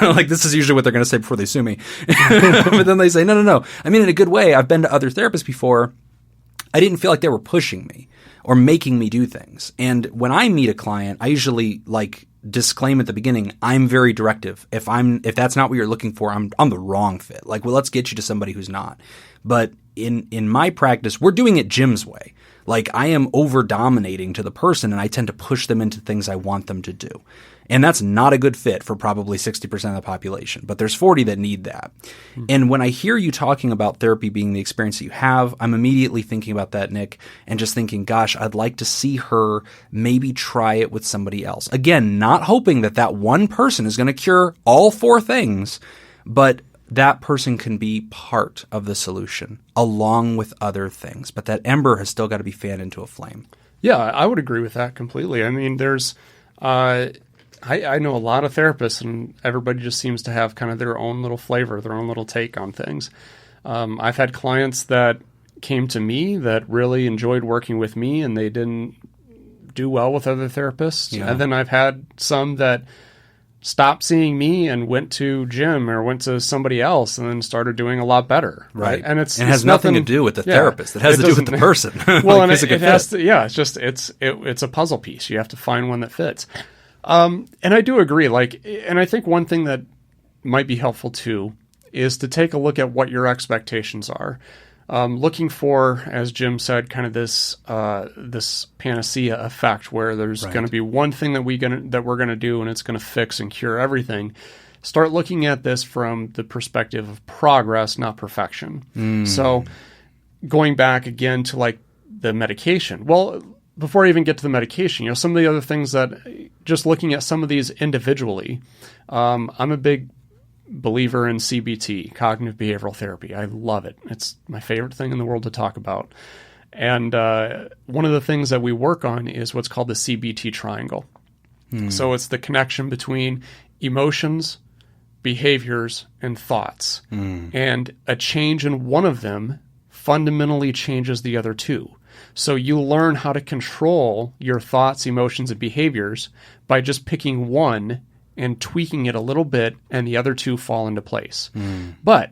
Like this is usually what they're going to say before they sue me. But then they say, no. I mean, in a good way, I've been to other therapists before. I didn't feel like they were pushing me or making me do things. And when I meet a client, I usually like disclaim at the beginning, I'm very directive. If that's not what you're looking for, I'm the wrong fit. Like, well, let's get you to somebody who's not. But in my practice, we're doing it Jim's way. Like I am over dominating to the person and I tend to push them into things I want them to do. And that's not a good fit for probably 60% of the population, but there's 40 that need that. And when I hear you talking about therapy being the experience that you have, I'm immediately thinking about that, Nick, and just thinking, gosh, I'd like to see her maybe try it with somebody else. Again, not hoping that one person is going to cure all 4 things, but that person can be part of the solution along with other things. But that ember has still got to be fanned into a flame. Yeah, I would agree with that completely. I mean, there's I know a lot of therapists, and everybody just seems to have kind of their own little flavor, their own little take on things. I've had clients that came to me that really enjoyed working with me, and they didn't do well with other therapists. Yeah. And then I've had some that stopped seeing me and went to Jim or went to somebody else and then started doing a lot better. Right. And it has nothing to do with the therapist. It has to do with the person. Well, like, and it has to, it's just, it's a puzzle piece. You have to find one that fits. And I do agree. And I think one thing that might be helpful too is to take a look at what your expectations are. Looking for, as Jim said, kind of this panacea effect where there's going to be one thing that we're going to do and it's going to fix and cure everything. Start looking at this from the perspective of progress, not perfection. So going back again to like the medication. Well, before I even get to the medication, some of the other things that just looking at some of these individually, I'm a big believer in CBT, cognitive behavioral therapy. I love it. It's my favorite thing in the world to talk about. And one of the things that we work on is what's called the CBT triangle. So it's the connection between emotions, behaviors, and thoughts. And a change in one of them fundamentally changes the other two. So you learn how to control your thoughts, emotions, and behaviors by just picking one and tweaking it a little bit, and the other two fall into place. But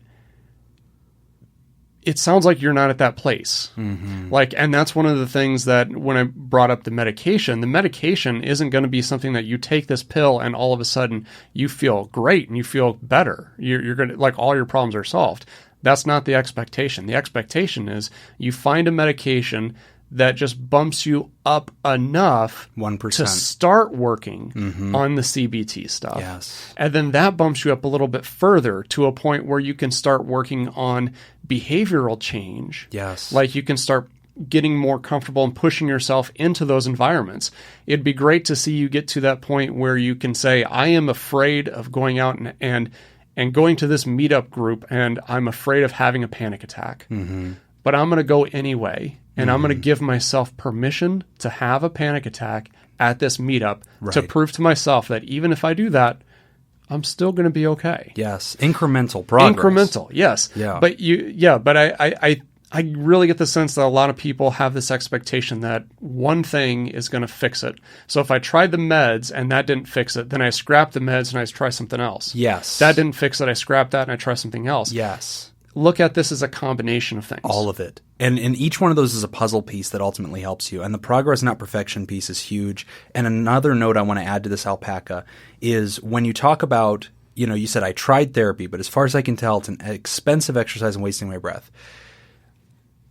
it sounds like you're not at that place. And that's one of the things that when I brought up the medication isn't going to be something that you take this pill and all of a sudden you feel great and you feel better. You're going to, like, all your problems are solved. That's not the expectation. The expectation is you find a medication that just bumps you up enough 1% to start working on the CBT stuff. Yes. And then that bumps you up a little bit further to a point where you can start working on behavioral change. Yes. Like you can start getting more comfortable and pushing yourself into those environments. It'd be great to see you get to that point where you can say, I am afraid of going out and going to this meetup group, and I'm afraid of having a panic attack. But I'm going to go anyway. And I'm going to give myself permission to have a panic attack at this meetup to prove to myself that even if I do that, I'm still going to be okay. Yes. Incremental progress. Incremental, yes. Yeah. But I really get the sense that a lot of people have this expectation that one thing is going to fix it. So if I tried the meds and that didn't fix it, then I scrap the meds and I try something else. Yes. That didn't fix it, I scrap that and I try something else. Yes. Look at this as a combination of things. All of it. And each one of those is a puzzle piece that ultimately helps you. And the progress, not perfection piece is huge. And another note I want to add to this alpaca is when you talk about, you said I tried therapy, but as far as I can tell, it's an expensive exercise and wasting my breath.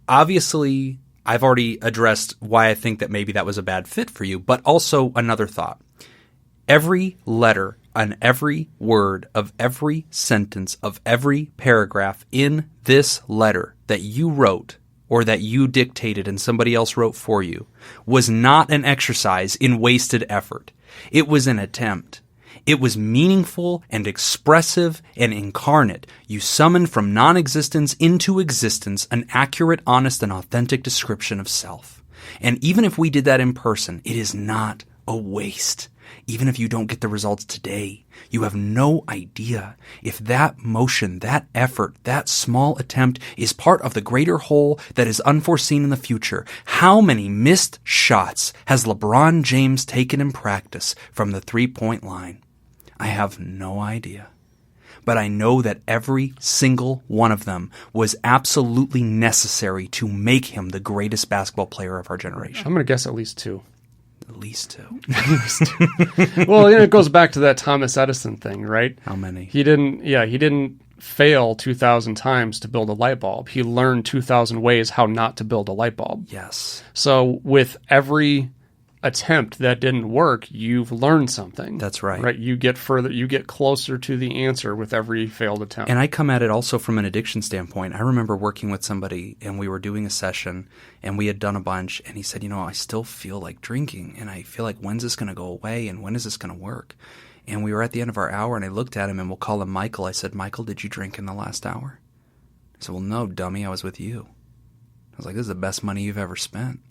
Obviously, I've already addressed why I think that maybe that was a bad fit for you, but also another thought. Every letter and every word of every sentence of every paragraph in this letter that you wrote or that you dictated and somebody else wrote for you was not an exercise in wasted effort. It was an attempt. It was meaningful and expressive and incarnate. You summoned from non-existence into existence an accurate, honest, and authentic description of self. And even if we did that in person, it is not a waste. Even if you don't get the results today, you have no idea if that motion, that effort, that small attempt is part of the greater whole that is unforeseen in the future. How many missed shots has LeBron James taken in practice from the three-point line? I have no idea. But I know that every single one of them was absolutely necessary to make him the greatest basketball player of our generation. I'm going to guess at least two. At least two. Well, it goes back to that Thomas Edison thing, right? How many? He didn't fail 2,000 times to build a light bulb. He learned 2,000 ways how not to build a light bulb. Yes. So with every attempt that didn't work, you've learned something. That's right. Right? You get further, you get closer to the answer with every failed attempt. And I come at it also from an addiction standpoint. I remember working with somebody and we were doing a session and we had done a bunch and he said, I still feel like drinking and I feel like when's this going to go away and when is this going to work? And we were at the end of our hour and I looked at him and we'll call him Michael. I said, Michael, did you drink in the last hour? He said, well, no, dummy, I was with you. I was like, this is the best money you've ever spent.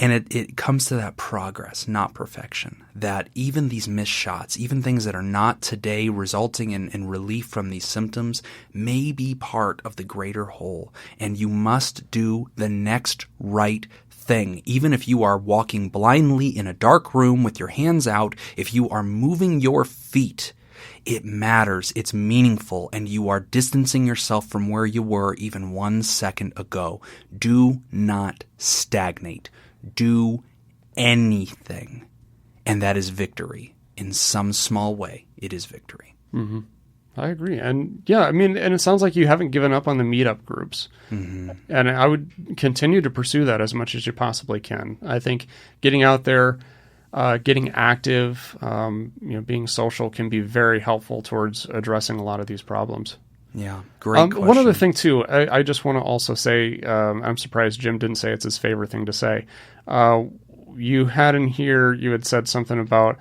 And it comes to that progress, not perfection, that even these missed shots, even things that are not today resulting in relief from these symptoms may be part of the greater whole. And you must do the next right thing. Even if you are walking blindly in a dark room with your hands out, if you are moving your feet, it matters, it's meaningful, and you are distancing yourself from where you were even 1 second ago. Do not stagnate. Do anything. And that is victory. In some small way, it is victory. Mm-hmm. I agree. And and it sounds like you haven't given up on the meetup groups. Mm-hmm. And I would continue to pursue that as much as you possibly can. I think getting out there, getting active, being social can be very helpful towards addressing a lot of these problems. Yeah, great question. One other thing, too, I just want to also say, I'm surprised Jim didn't say it's his favorite thing to say. You had in here, you had said something about,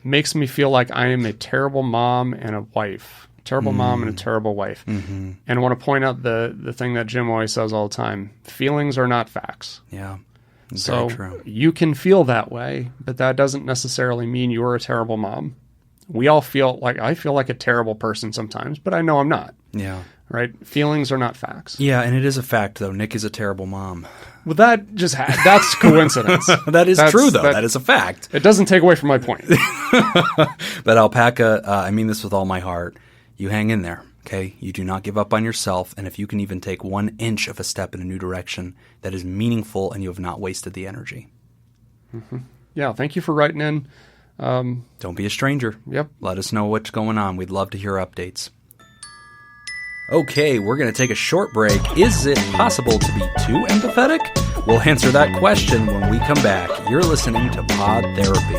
makes me feel like I am a terrible mom and a wife terrible mom and a terrible wife. Mm-hmm. And I want to point out the thing that Jim always says all the time. Feelings are not facts. Yeah. So true. You can feel that way, but that doesn't necessarily mean you're a terrible mom. We all feel like, I feel like a terrible person sometimes, but I know I'm not. Yeah. Right? Feelings are not facts. Yeah, and it is a fact, though. Nick is a terrible mom. Well, that just that's coincidence. That's true, though. That is a fact. It doesn't take away from my point. But Alpaca, I mean this with all my heart. You hang in there, okay? You do not give up on yourself, and if you can even take 1 inch of a step in a new direction, that is meaningful, and you have not wasted the energy. Mm-hmm. Yeah, thank you for writing in. Don't be a stranger. Yep. Let us know what's going on. We'd love to hear updates. Okay, we're going to take a short break. Is it possible to be too empathetic? We'll answer that question when we come back. You're listening to Pod Therapy.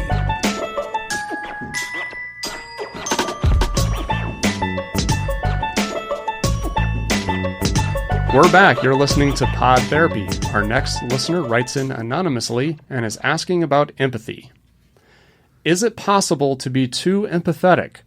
We're back. You're listening to Pod Therapy. Our next listener writes in anonymously and is asking about empathy. Is it possible to be too empathetic?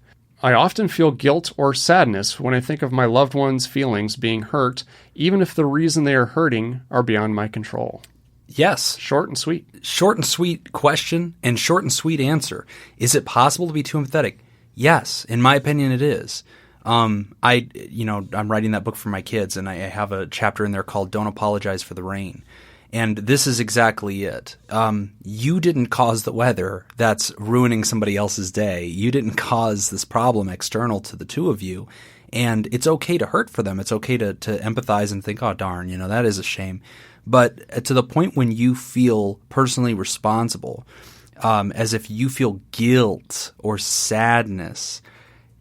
I often feel guilt or sadness when I think of my loved ones' feelings being hurt, even if the reason they are hurting are beyond my control. Yes. Short and sweet. Short and sweet question and short and sweet answer. Is it possible to be too empathetic? Yes. In my opinion, it is. I'm writing that book for my kids, and I have a chapter in there called Don't Apologize for the Rain. And this is exactly it. You didn't cause the weather that's ruining somebody else's day. You didn't cause this problem external to the two of you. And it's okay to hurt for them. It's okay to empathize and think, oh, darn, that is a shame. But to the point when you feel personally responsible, as if you feel guilt or sadness,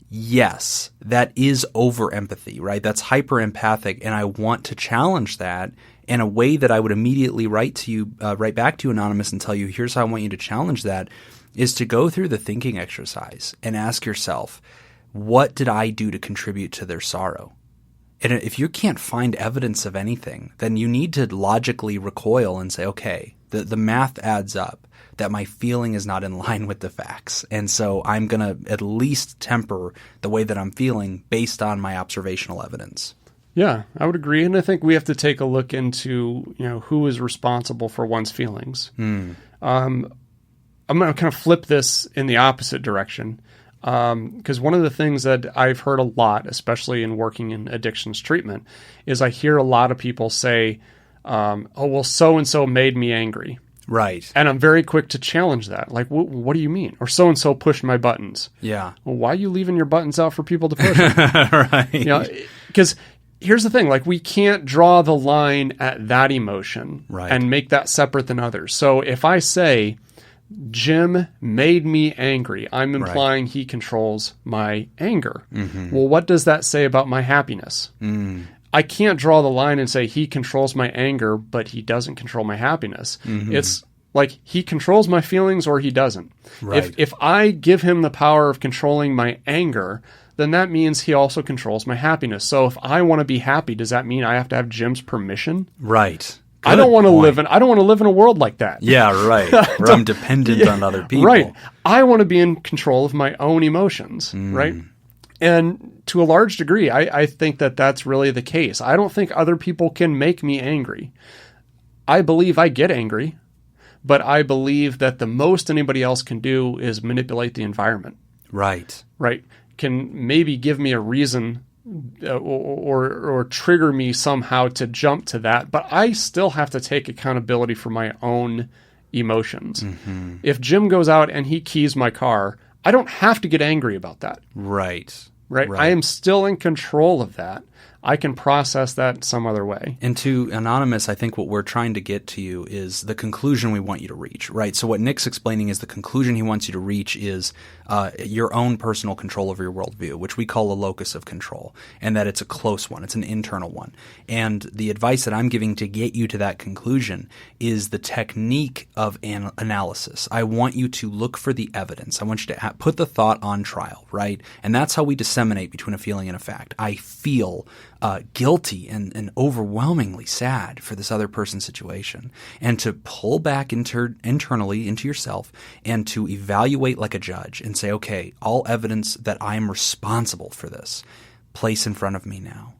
yes, that is over empathy, right? That's hyper empathic. And I want to challenge that. And a way that I would immediately write back to you, Anonymous, and tell you, here's how I want you to challenge that, is to go through the thinking exercise and ask yourself, what did I do to contribute to their sorrow? And if you can't find evidence of anything, then you need to logically recoil and say, okay, the math adds up, that my feeling is not in line with the facts. And so I'm going to at least temper the way that I'm feeling based on my observational evidence. Yeah, I would agree. And I think we have to take a look into, who is responsible for one's feelings. I'm going to kind of flip this in the opposite direction. Because one of the things that I've heard a lot, especially in working in addictions treatment, is I hear a lot of people say, so-and-so made me angry. Right. And I'm very quick to challenge that. Like, what do you mean? Or so-and-so pushed my buttons. Yeah. Well, why are you leaving your buttons out for people to push? Right. Because here's the thing, we can't draw the line at that emotion and make that separate than others. So if I say, Jim made me angry, I'm implying he controls my anger. Mm-hmm. Well, what does that say about my happiness? I can't draw the line and say he controls my anger, but he doesn't control my happiness. Mm-hmm. It's like he controls my feelings or he doesn't. Right. If I give him the power of controlling my anger, then that means he also controls my happiness. So if I want to be happy, does that mean I have to have Jim's permission? Right. I don't want to live in a world like that. Yeah, right. Where I'm dependent on other people. Right. I want to be in control of my own emotions, right? And to a large degree, I think that that's really the case. I don't think other people can make me angry. I believe I get angry, but I believe that the most anybody else can do is manipulate the environment. Right. Right. Can maybe give me a reason or trigger me somehow to jump to that, but I still have to take accountability for my own emotions. Mm-hmm. If Jim goes out and he keys my car, I don't have to get angry about that. Right. I am still in control of that. I can process that some other way. And to Anonymous, I think what we're trying to get to you is the conclusion we want you to reach, right? So what Nick's explaining is the conclusion he wants you to reach is your own personal control over your worldview, which we call a locus of control, and that it's a close one. It's an internal one. And the advice that I'm giving to get you to that conclusion is the technique of analysis. I want you to look for the evidence. I want you to put the thought on trial, right? And that's how we disseminate between a feeling and a fact. I feel guilty and overwhelmingly sad for this other person's situation, and to pull back internally into yourself and to evaluate like a judge and say, okay, all evidence that I'm responsible for this, place in front of me now.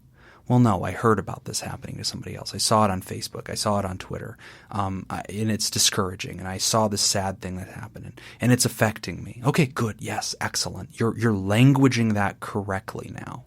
Well, no, I heard about this happening to somebody else. I saw it on Facebook. I saw it on Twitter. And it's discouraging. And I saw this sad thing that happened. And it's affecting me. Okay, good. Yes, excellent. You're languaging that correctly now.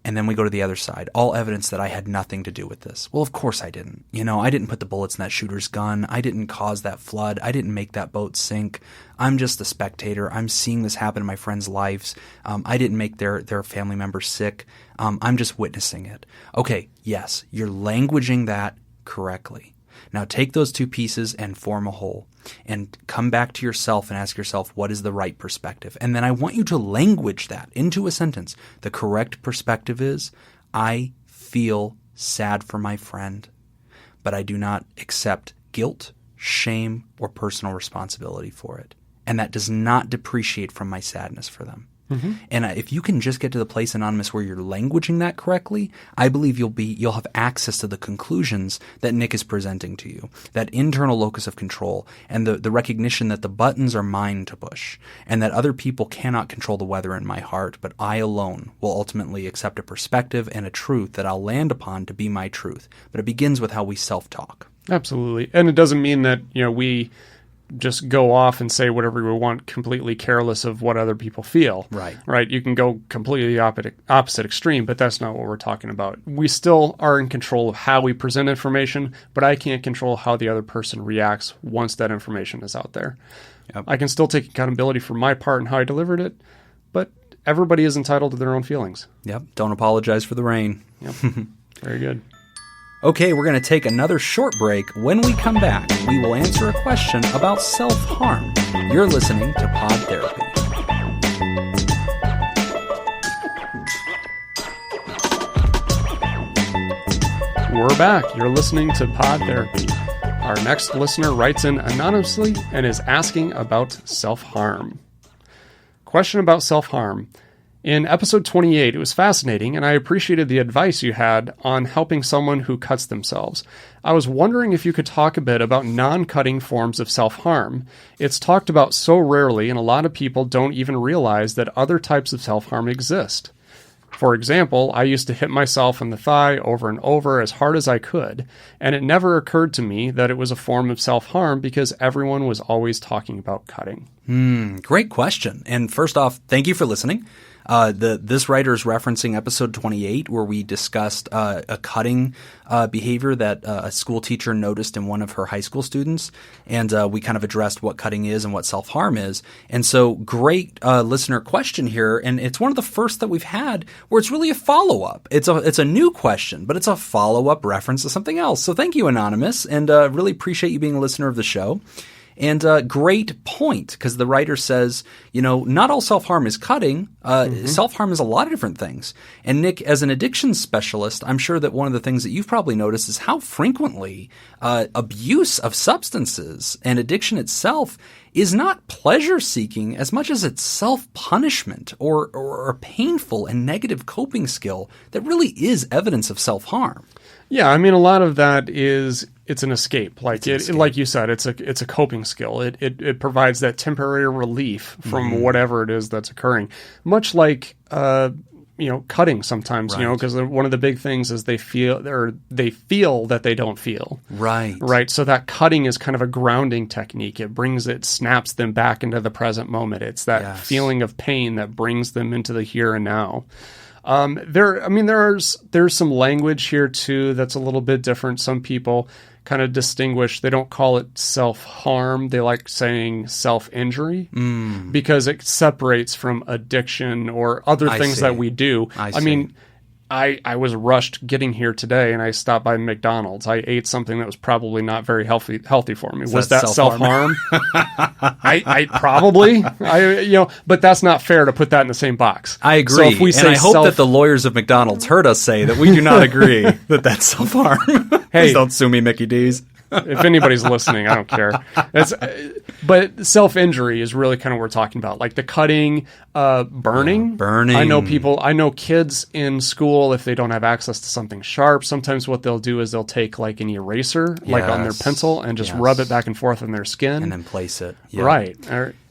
And then we go to the other side. All evidence that I had nothing to do with this. Well, of course I didn't. I didn't put the bullets in that shooter's gun. I didn't cause that flood. I didn't make that boat sink. I'm just a spectator. I'm seeing this happen in my friends' lives. I didn't make their family members sick. I'm just witnessing it. Okay, yes, you're languaging that correctly. Now take those two pieces and form a whole, and come back to yourself and ask yourself, what is the right perspective? And then I want you to language that into a sentence. The correct perspective is, I feel sad for my friend, but I do not accept guilt, shame, or personal responsibility for it. And that does not depreciate from my sadness for them. Mm-hmm. And if you can just get to the place, Anonymous, where you're languaging that correctly, I believe you'll have access to the conclusions that Nick is presenting to you, that internal locus of control, and the recognition that the buttons are mine to push, and that other people cannot control the weather in my heart, but I alone will ultimately accept a perspective and a truth that I'll land upon to be my truth. But it begins with how we self-talk. Absolutely. And it doesn't mean that, we just go off and say whatever we want, completely careless of what other people feel. Right. You can go completely opposite extreme, but that's not what we're talking about. We still are in control of how we present information, but I can't control how the other person reacts once that information is out there. Yep. I can still take accountability for my part and how I delivered it, but everybody is entitled to their own feelings. Yep. Don't apologize for the rain. Yep. Very good. Okay, we're going to take another short break. When we come back, we will answer a question about self-harm. You're listening to Pod Therapy. We're back. You're listening to Pod Therapy. Our next listener writes in anonymously and is asking about self-harm. Question about self-harm. In episode 28, it was fascinating, and I appreciated the advice you had on helping someone who cuts themselves. I was wondering if you could talk a bit about non-cutting forms of self-harm. It's talked about so rarely, and a lot of people don't even realize that other types of self-harm exist. For example, I used to hit myself in the thigh over and over as hard as I could, and it never occurred to me that it was a form of self-harm because everyone was always talking about cutting. Great question. And first off, thank you for listening. This writer is referencing episode 28, where we discussed a cutting behavior that a school teacher noticed in one of her high school students, and we kind of addressed what cutting is and what self-harm is. And so, great listener question here, and it's one of the first that we've had where it's really a follow-up. It's a new question, but it's a follow-up reference to something else. So thank you, Anonymous, and really appreciate you being a listener of the show. And great point, because the writer says, not all self-harm is cutting. Self-harm is a lot of different things. And Nick, as an addiction specialist, I'm sure that one of the things that you've probably noticed is how frequently abuse of substances and addiction itself is not pleasure-seeking as much as it's self-punishment or a painful and negative coping skill that really is evidence of self-harm. Yeah, I mean, a lot of that it's an escape. Like you said, it's a coping skill. It provides that temporary relief from whatever it is that's occurring. Much like cutting sometimes, right. Because one of the big things is they feel that they don't feel. Right. So that cutting is kind of a grounding technique. It snaps them back into the present moment. It's that feeling of pain that brings them into the here and now. There's some language here too that's a little bit different. Some people kind of distinguish. They don't call it self-harm. They like saying self-injury because it separates from addiction or other things that we do. I mean, I was rushed getting here today, and I stopped by McDonald's. I ate something that was probably not very healthy for me. Was that self-harm? I probably, but that's not fair to put that in the same box. I agree. So if we say I hope that the lawyers of McDonald's heard us say that we do not agree that that's self-harm. Please don't sue me, Mickey D's. If anybody's listening, I don't care. But self-injury is really kind of what we're talking about. Like the cutting, burning. Yeah, burning. I know kids in school, if they don't have access to something sharp, sometimes what they'll do is they'll take like an eraser, like on their pencil, and just rub it back and forth on their skin. And then place it. Yeah. Right.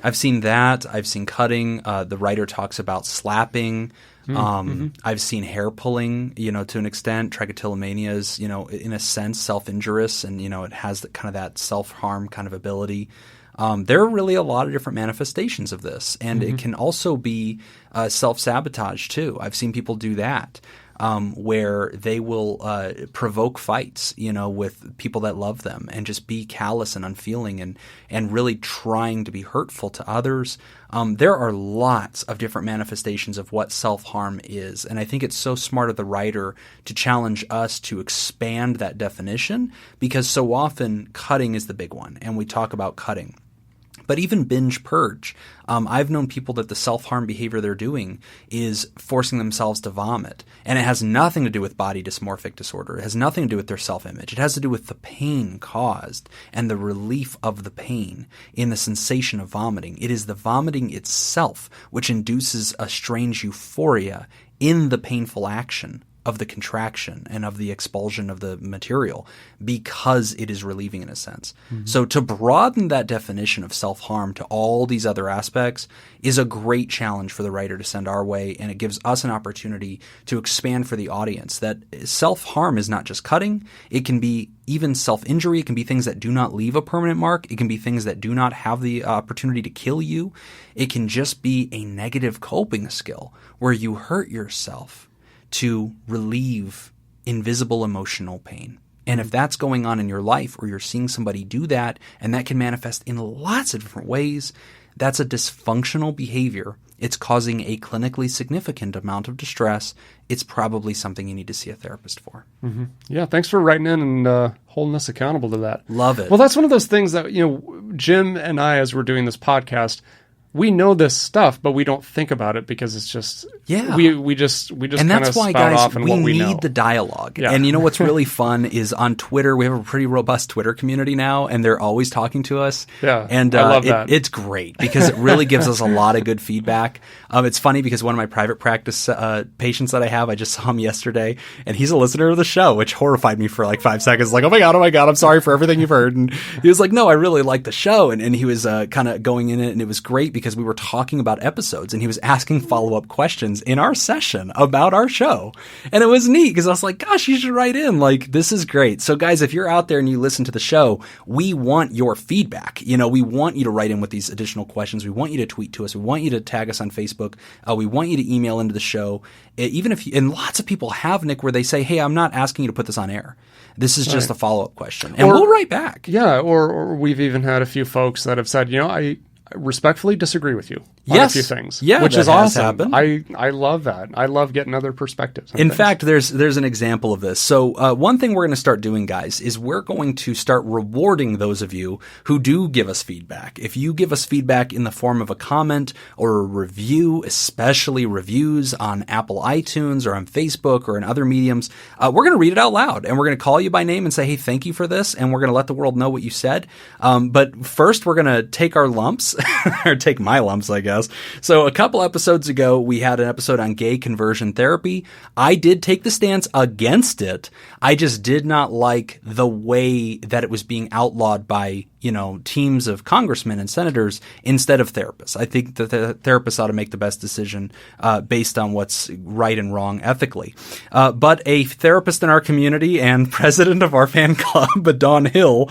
I've seen that. I've seen cutting. The writer talks about slapping. I've seen hair pulling, to an extent. Trichotillomania is, in a sense, self-injurious, and, it has that self-harm kind of ability. There are really a lot of different manifestations of this, and it can also be self-sabotage too. I've seen people do that. Where they will provoke fights, with people that love them, and just be callous and unfeeling and really trying to be hurtful to others. There are lots of different manifestations of what self-harm is, and I think it's so smart of the writer to challenge us to expand that definition, because so often cutting is the big one, and we talk about cutting. But even binge purge, I've known people that the self-harm behavior they're doing is forcing themselves to vomit. And it has nothing to do with body dysmorphic disorder. It has nothing to do with their self-image. It has to do with the pain caused and the relief of the pain in the sensation of vomiting. It is the vomiting itself which induces a strange euphoria in the painful action of the contraction and of the expulsion of the material, because it is relieving in a sense. So to broaden that definition of self-harm to all these other aspects is a great challenge for the writer to send our way, and it gives us an opportunity to expand for the audience that self-harm is not just cutting. It can be even self-injury. It can be things that do not leave a permanent mark. It can be things that do not have the opportunity to kill you. It can just be a negative coping skill where you hurt yourself to relieve invisible emotional pain. And if that's going on in your life, or you're seeing somebody do that, and that can manifest in lots of different ways, that's a dysfunctional behavior. It's causing a clinically significant amount of distress. It's probably something you need to see a therapist for. Yeah, thanks for writing in and holding us accountable to that. Love it. Well, that's one of those things that, Jim and I, as we're doing this podcast, we know this stuff, but we don't think about it because it's just we just and that's why, guys, off in we what we need know. the dialogue. Yeah. And what's really fun is on Twitter, we have a pretty robust Twitter community now, and they're always talking to us. Yeah, and I love that. It's great because it really gives us a lot of good feedback. It's funny because one of my private practice patients that I have, I just saw him yesterday, and he's a listener of the show, which horrified me for like 5 seconds. Like, oh my god, I'm sorry for everything you've heard. And he was like, no, I really like the show, and he was kind of going in it, and it was great because we were talking about episodes, and he was asking follow-up questions in our session about our show. And it was neat because I was like, gosh, you should write in. Like, this is great. So guys, if you're out there and you listen to the show, we want your feedback. We want you to write in with these additional questions. We want you to tweet to us. We want you to tag us on Facebook. We want you to email into the show. Even if and lots of people have, Nick, where they say, hey, I'm not asking you to put this on air. This is just a follow-up question. And we'll write back. Yeah, or we've even had a few folks that have said, I respectfully disagree with you on a few things. Yeah, which that is has awesome. happened. I love that. I love getting other perspectives. In fact, there's an example of this. So one thing we're going to start doing, guys, is we're going to start rewarding those of you who do give us feedback. If you give us feedback in the form of a comment or a review, especially reviews on Apple iTunes or on Facebook or in other mediums, we're going to read it out loud, and we're going to call you by name and say, hey, thank you for this, and we're going to let the world know what you said. But first, we're going to take our lumps, or take my lumps, I guess. So a couple episodes ago, we had an episode on gay conversion therapy. I did take the stance against it. I just did not like the way that it was being outlawed by, teams of congressmen and senators instead of therapists. I think that the therapists ought to make the best decision based on what's right and wrong ethically. But a therapist in our community and president of our fan club, Dawn Hill,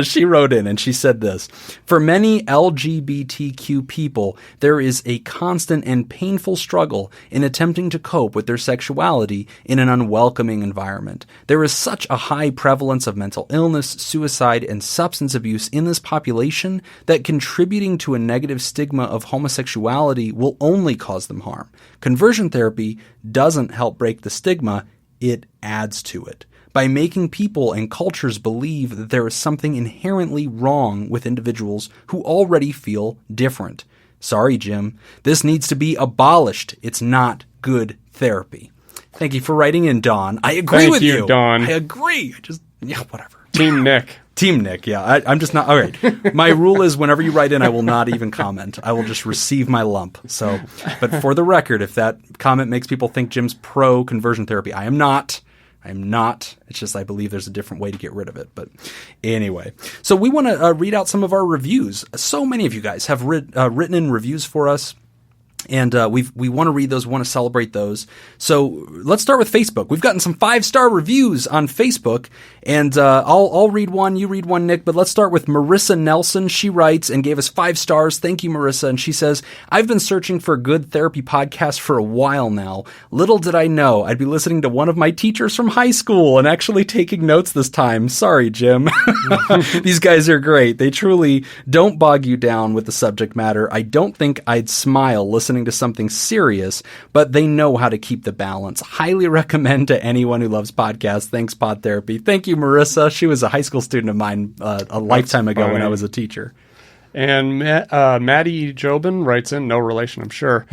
she wrote in and she said this: for many LGBTQ people, there is a constant and painful struggle in attempting to cope with their sexuality in an unwelcoming environment. There is such a high prevalence of mental illness, suicide, and substance abuse in this population that contributing to a negative stigma of homosexuality will only cause them harm. Conversion therapy doesn't help break the stigma, it adds to it. By making people and cultures believe that there is something inherently wrong with individuals who already feel different. Sorry, Jim. This needs to be abolished. It's not good therapy. Thank you for writing in, Dawn. I agree with you. Dawn. I agree. Whatever. Team Nick. Team Nick, yeah. I'm just not... All right. My rule is whenever you write in, I will not even comment. I will just receive my lump. So, but for the record, if that comment makes people think Jim's pro conversion therapy, I am not. It's just I believe there's a different way to get rid of it. But anyway, so we want to read out some of our reviews. So many of you guys have written in reviews for us. And we want to read those, we want to celebrate those. So let's start with Facebook. We've gotten some 5-star reviews on Facebook, and I'll read one, you read one, Nick, but let's start with Marissa Nelson. She writes and gave us 5 stars. Thank you, Marissa. And she says, I've been searching for a good therapy podcast for a while now. Little did I know I'd be listening to one of my teachers from high school and actually taking notes this time. Sorry, Jim. These guys are great. They truly don't bog you down with the subject matter. I don't think I'd smile listening to something serious, but they know how to keep the balance. Highly recommend to anyone who loves podcasts. Thanks, Pod Therapy. Thank you, Marissa. She was a high school student of mine a lifetime ago when I was a teacher. And Maddie Jobin writes in, no relation, I'm sure.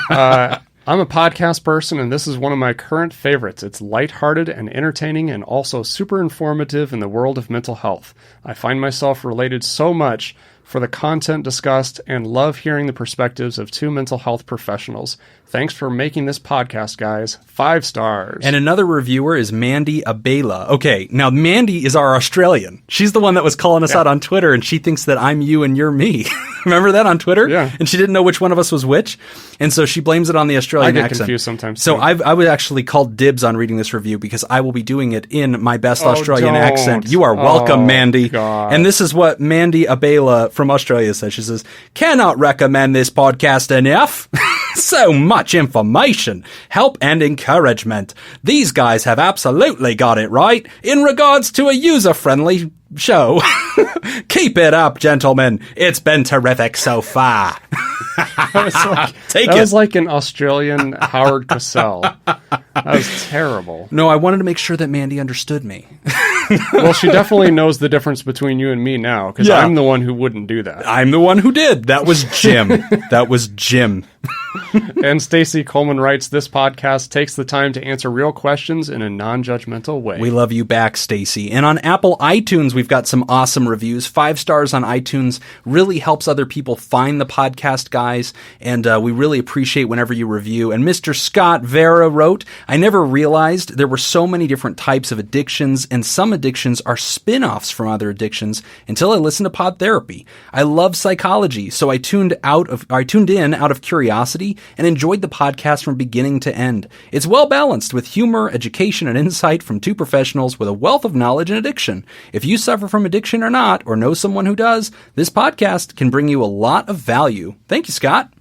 I'm a podcast person, and this is one of my current favorites. It's lighthearted and entertaining and also super informative in the world of mental health. I find myself related so much for the content discussed and love hearing the perspectives of 2 mental health professionals. Thanks for making this podcast, guys. 5 stars. And another reviewer is Mandy Abela. Okay, now Mandy is our Australian. She's the one that was calling us out on Twitter, and she thinks that I'm you and you're me. Remember that on Twitter? Yeah. And she didn't know which one of us was which, and so she blames it on the Australian accent. I get confused sometimes. So I would actually call dibs on reading this review because I will be doing it in my best Australian accent. You are welcome, Mandy. God. And this is what Mandy Abela from Australia says. She says, cannot recommend this podcast enough. So much information, help and encouragement. These guys have absolutely got it right in regards to a user-friendly show. Keep it up, gentlemen. It's been terrific so far. That was like an Australian Howard Cosell. That was terrible. No, I wanted to make sure that Mandy understood me. Well, she definitely knows the difference between you and me now, because I'm the one who wouldn't do that. I'm the one who did. That was Jim. That was Jim. And Stacy Coleman writes, this podcast takes the time to answer real questions in a non-judgmental way. We love you back, Stacy. And on Apple iTunes, we've got some awesome reviews. 5 stars on iTunes really helps other people find the podcast, guys. And we really appreciate whenever you review. And Mr. Scott Vera wrote, I never realized there were so many different types of addictions, and some addictions are spin-offs from other addictions until I listened to Pod Therapy. I love psychology, so I tuned in out of curiosity and enjoyed the podcast from beginning to end. It's well balanced with humor, education, and insight from 2 professionals with a wealth of knowledge and addiction. If you suffer from addiction or not, or know someone who does, this podcast can bring you a lot of value. Thank you, Scott.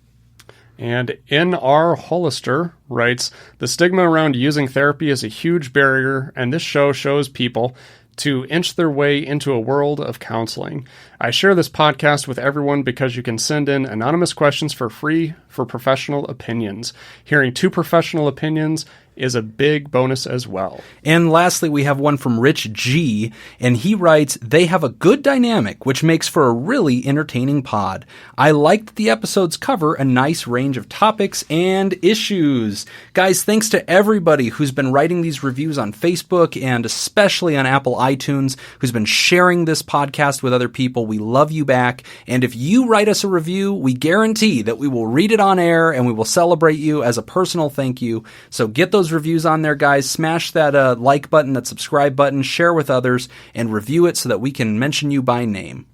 And N.R. Hollister writes, the stigma around using therapy is a huge barrier, and this show shows people to inch their way into a world of counseling. I share this podcast with everyone because you can send in anonymous questions for free for professional opinions. Hearing 2 professional opinions is a big bonus as well. And lastly, we have one from Rich G, and he writes, they have a good dynamic, which makes for a really entertaining pod. I like that the episodes cover a nice range of topics and issues. Guys, thanks to everybody who's been writing these reviews on Facebook and especially on Apple iTunes, who's been sharing this podcast with other people. We love you back. And if you write us a review, we guarantee that we will read it on air and we will celebrate you as a personal thank you. So get those reviews on there, guys. Smash that like button, that subscribe button, share with others, and review it so that we can mention you by name.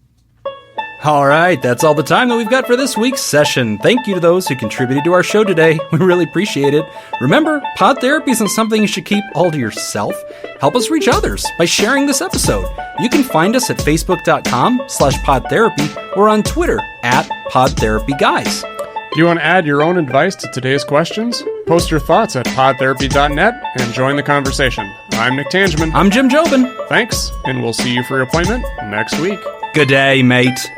All right, that's all the time that we've got for this week's session. Thank you to those who contributed to our show today. We really appreciate it. Remember, pod therapy isn't something you should keep all to yourself. Help us reach others by sharing this episode. You can find us at facebook.com/podtherapy or on Twitter @PodTherapyGuys. Do you want to add your own advice to today's questions? Post your thoughts at podtherapy.net and join the conversation. I'm Nick Tangeman. I'm Jim Jobin. Thanks, and we'll see you for your appointment next week. Good day, mate.